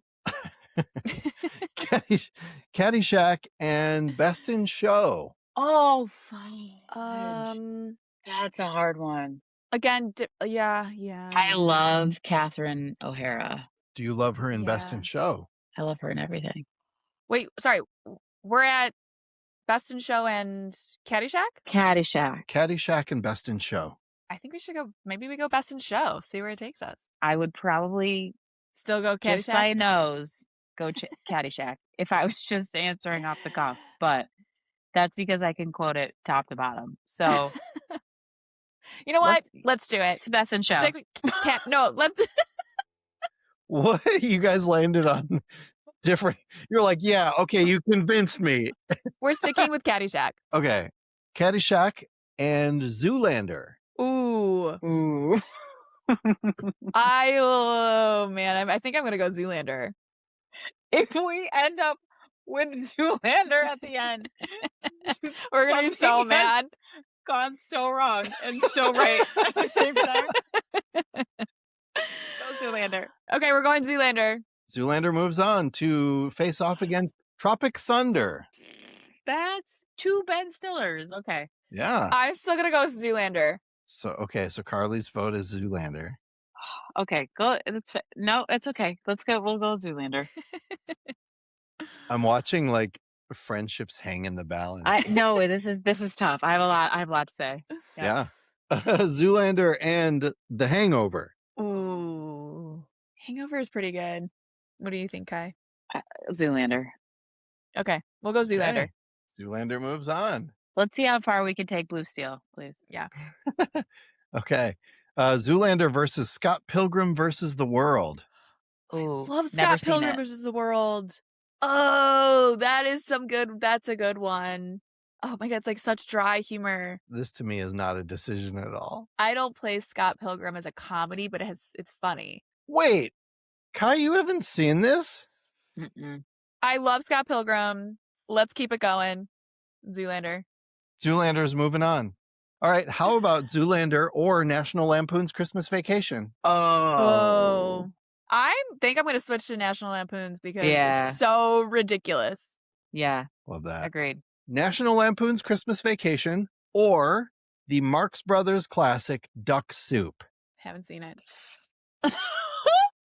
Caddyshack and Best in Show. Oh, fine. Um. That's a hard one. Again, yeah. I love Catherine O'Hara. Do you love her in Best in Yeah. Show? I love her in everything. Wait, sorry. We're at Best in Show and Caddyshack? Caddyshack. Caddyshack and Best in Show. I think we should go. Maybe we go Best in Show. See where it takes us. I would probably Still go just Caddyshack. by nose go Caddyshack if I was just answering off the cuff, but that's because I can quote it top to bottom. So You know what? Let's do it. it's Best in Show. Stick with no, let's. What? You guys landed on different. You're like, yeah, okay, you convinced me. We're sticking with Caddyshack. Okay. Caddyshack and Zoolander. Ooh, Ooh. oh man, I think I'm gonna go Zoolander. If we end up with Zoolander at the end, We're gonna be so something has mad. gone so wrong and so right at the same time. Go Zoolander. Okay, we're going Zoolander. Zoolander moves on to face off against Tropic Thunder. That's two Ben Stillers. Okay. Yeah. I'm still gonna go Zoolander. So Carly's vote is Zoolander. Okay, go. No, it's okay. Let's go. We'll go Zoolander. I'm watching like friendships hang in the balance. No, this is tough. I have a lot to say. Yeah. Zoolander and The Hangover. Ooh, Hangover is pretty good. What do you think, Kai? Zoolander. Okay, we'll go Zoolander. Okay. Zoolander moves on. Let's see how far we can take Blue Steel, please. Yeah. Okay. Zoolander versus Scott Pilgrim versus the World. Ooh, Love never Scott seen Pilgrim it. versus the World. Oh, that's a good one. Oh my god, it's like such dry humor. This to me is not a decision at all. I don't play Scott Pilgrim as a comedy, but it's funny. Wait, Kai, you haven't seen this? Mm-mm. I love Scott Pilgrim. Let's keep it going. Zoolander. Zoolander's moving on. All right, how about Zoolander or National Lampoon's Christmas Vacation? Oh. I think I'm going to switch to National Lampoons because Yeah. it's so ridiculous. Yeah. Love that. Agreed. National Lampoon's Christmas Vacation or the Marx Brothers classic Duck Soup. Haven't seen it.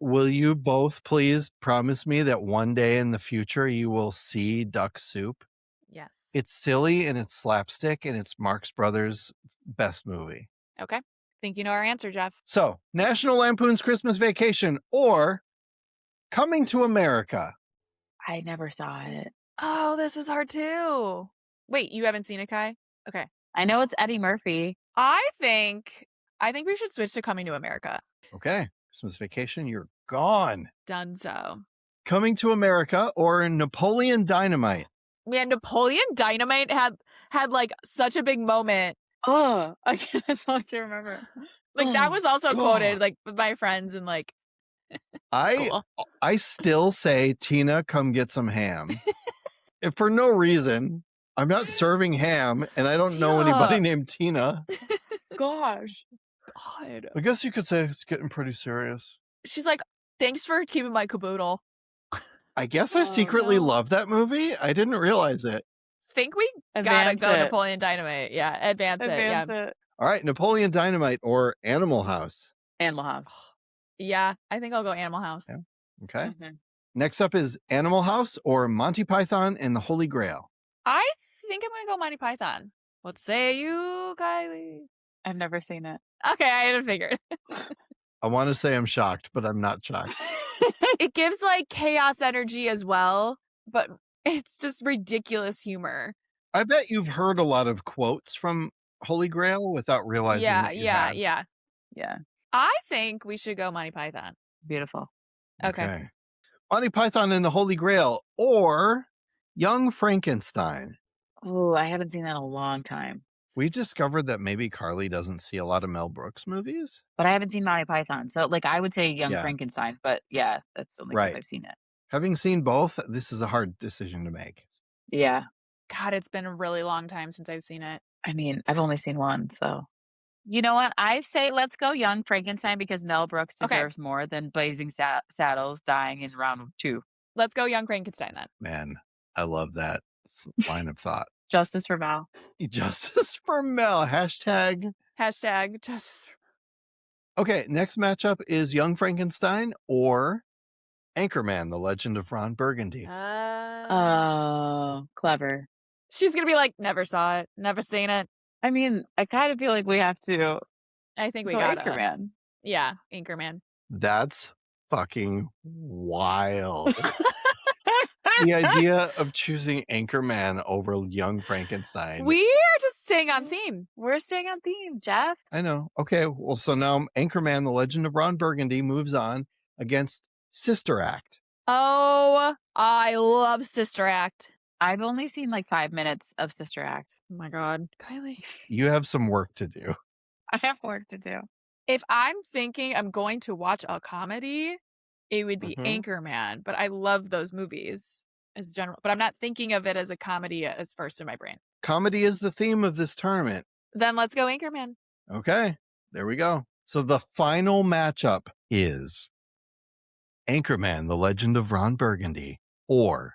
Will you both please promise me that one day in the future you will see Duck Soup? Yes. It's silly and it's slapstick and it's Marx Brothers' best movie. Okay. Think you know our answer, Jeff. So, National Lampoon's Christmas Vacation or Coming to America. I never saw it. Oh, this is hard too. Wait, you haven't seen it, Kai? Okay. I know it's Eddie Murphy. I think we should switch to Coming to America. Okay. Christmas Vacation, you're gone. Done so. Coming to America or Napoleon Dynamite. Man, Napoleon Dynamite had like such a big moment. Oh, that's all I can remember. Like that was also God. quoted like with my friends and like school. I still say, Tina, come get some ham. If for no reason. I'm not serving ham and I don't know anybody named Tina. Gosh. God. I guess you could say it's getting pretty serious. She's like, thanks for keeping my caboodle. I guess I secretly love that movie. I didn't realize it. Think we gotta go Napoleon Dynamite. Yeah, advance it. Yeah. All right, Napoleon Dynamite or Animal House. Animal House. Yeah, I think I'll go Animal House. Yeah. Okay. Mhm. Next up is Animal House or Monty Python and the Holy Grail. I think I'm gonna go Monty Python. What say you, Kylie? I've never seen it. Okay, I had to figure it. I want to say I'm shocked, but I'm not shocked. It gives like chaos energy as well, but it's just ridiculous humor. I bet you've heard a lot of quotes from Holy Grail without realizing that you have. Yeah. I think we should go Monty Python. Beautiful. Okay. Monty Python and the Holy Grail or Young Frankenstein. Oh, I haven't seen that in a long time. We discovered that maybe Carly doesn't see a lot of Mel Brooks movies. But I haven't seen Monty Python. So like I would say Young Yeah. Frankenstein, but yeah, that's only because Right. I've seen it. Having seen both, this is a hard decision to make. Yeah. God, it's been a really long time since I've seen it. I mean, I've only seen one, so. You know what? I say let's go Young Frankenstein because Mel Brooks Okay. deserves more than Blazing Saddles dying in round 2. Let's go Young Frankenstein then. Man, I love that line of thought. Justice for Val. Justice for Mel. Hashtag. Hashtag justice. Okay, next matchup is Young Frankenstein or Anchorman, The Legend of Ron Burgundy. Oh, clever. She's gonna be like, never saw it, never seen it. I mean, I kind of feel like we have to I think we go got Anchorman. Yeah, Anchorman. That's fucking wild. The idea of choosing Anchorman over Young Frankenstein. We are just staying on theme. We're staying on theme, Jeff. I know. Okay, well, so now Anchorman, The Legend of Ron Burgundy moves on against Sister Act. Oh, I love Sister Act. I've only seen like 5 minutes of Sister Act. Oh my God, Kylie. You have some work to do. I have work to do. If I'm thinking I'm going to watch a comedy, it would be Mhm. Anchorman. But I love those movies as general. But I'm not thinking of it as a comedy as first in my brain. Comedy is the theme of this tournament. Then let's go Anchorman. Okay, there we go. So the final matchup is Anchorman, The Legend of Ron Burgundy, or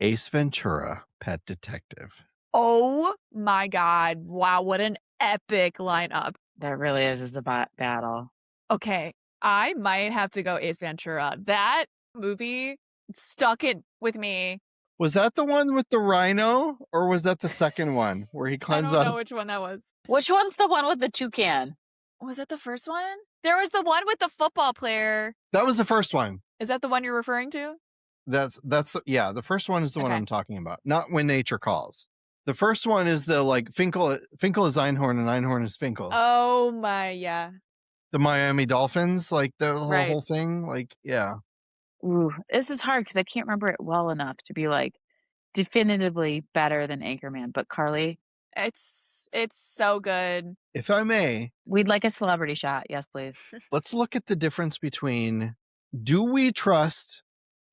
Ace Ventura, Pet Detective. Oh my God. Wow, what an epic lineup. That really is a battle. Okay, I might have to go Ace Ventura. That movie stuck it with me. Was that the one with the rhino, or was that the second one where he I climbs don't out? know which one that was. Which one's the one with the toucan? Was that the first one? There was the one with the football player. That was the first one. Is that the one you're referring to? Yeah, the first one is the one Okay. I'm talking about, not When Nature Calls. The first one is the like Finkel is Einhorn and Einhorn is Finkel. Oh my, yeah. The Miami Dolphins, like the Right. whole thing, like yeah. Ooh, this is hard because I can't remember it well enough to be like definitively better than Anchorman. But Carly, It's so good. If I may, we'd like a celebrity shot. Yes, please. let's look at the difference between, do we trust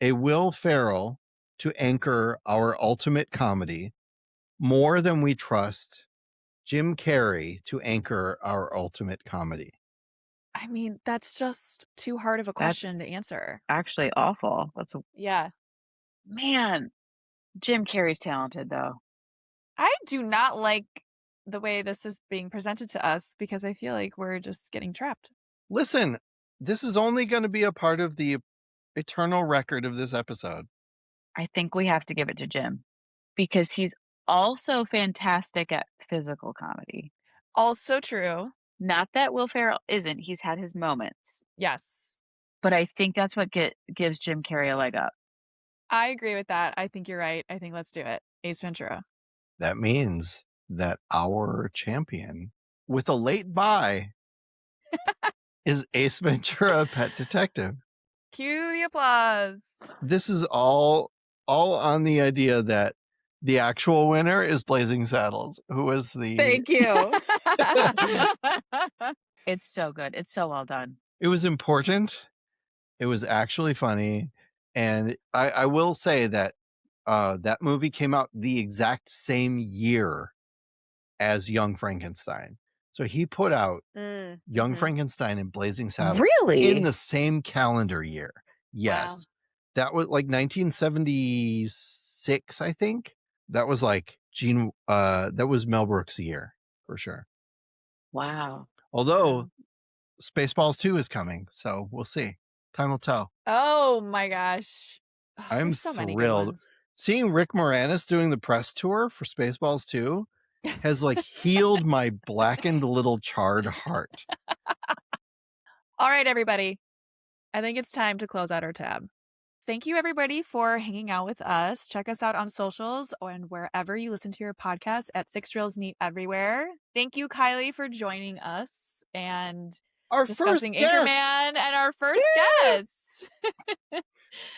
a Will Ferrell to anchor our ultimate comedy more than we trust Jim Carrey to anchor our ultimate comedy? I mean, that's just too hard of a question That's to answer. actually awful. Yeah. Man, Jim Carrey's talented, though. I do not like the way this is being presented to us because I feel like we're just getting trapped. Listen, this is only going to be a part of the eternal record of this episode. I think we have to give it to Jim because he's also fantastic at physical comedy. Also true. Not that Will Ferrell isn't. He's had his moments. Yes. But I think that's what gives Jim Carrey a leg up. I agree with that. I think you're right. I think let's do it. Ace Ventura. That means that our champion, with a late bye, is Ace Ventura: Pet Detective. Cue the applause. This is all on the idea that the actual winner is Blazing Saddles, who was the... Thank you. It's so good. It's so well done. It was important. It was actually funny. And I will say that that movie came out the exact same year as Young Frankenstein. So he put out Young Frankenstein and Blazing Saddles Really? in the same calendar year. Yes. Wow. That was like 1976, I think. That was like that was Mel Brooks' year for sure. Wow. Although Spaceballs 2 is coming, so we'll see. Time will tell. Oh my gosh. I'm There's so many good thrilled. ones. Seeing Rick Moranis doing the press tour for Spaceballs 2 has like healed my blackened little charred heart. All right, everybody. I think it's time to close out our tab. Thank you, everybody, for hanging out with us. Check us out on socials and wherever you listen to your podcast at Six Reels Neat Everywhere. Thank you, Kyliegh, for joining us and Our discussing first guest. Anchorman and our first guest.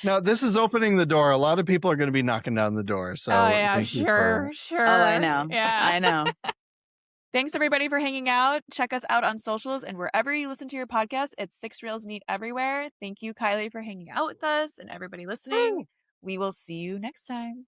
Now, this is opening the door. A lot of people are going to be knocking down the door. So oh, yeah, thank you sure. Oh, I know. Yeah. I know. Thanks, everybody, for hanging out. Check us out on socials and wherever you listen to your podcast. It's Six Reels Neat Everywhere. Thank you, Kyliegh, for hanging out with us and everybody listening. Woo. We will see you next time.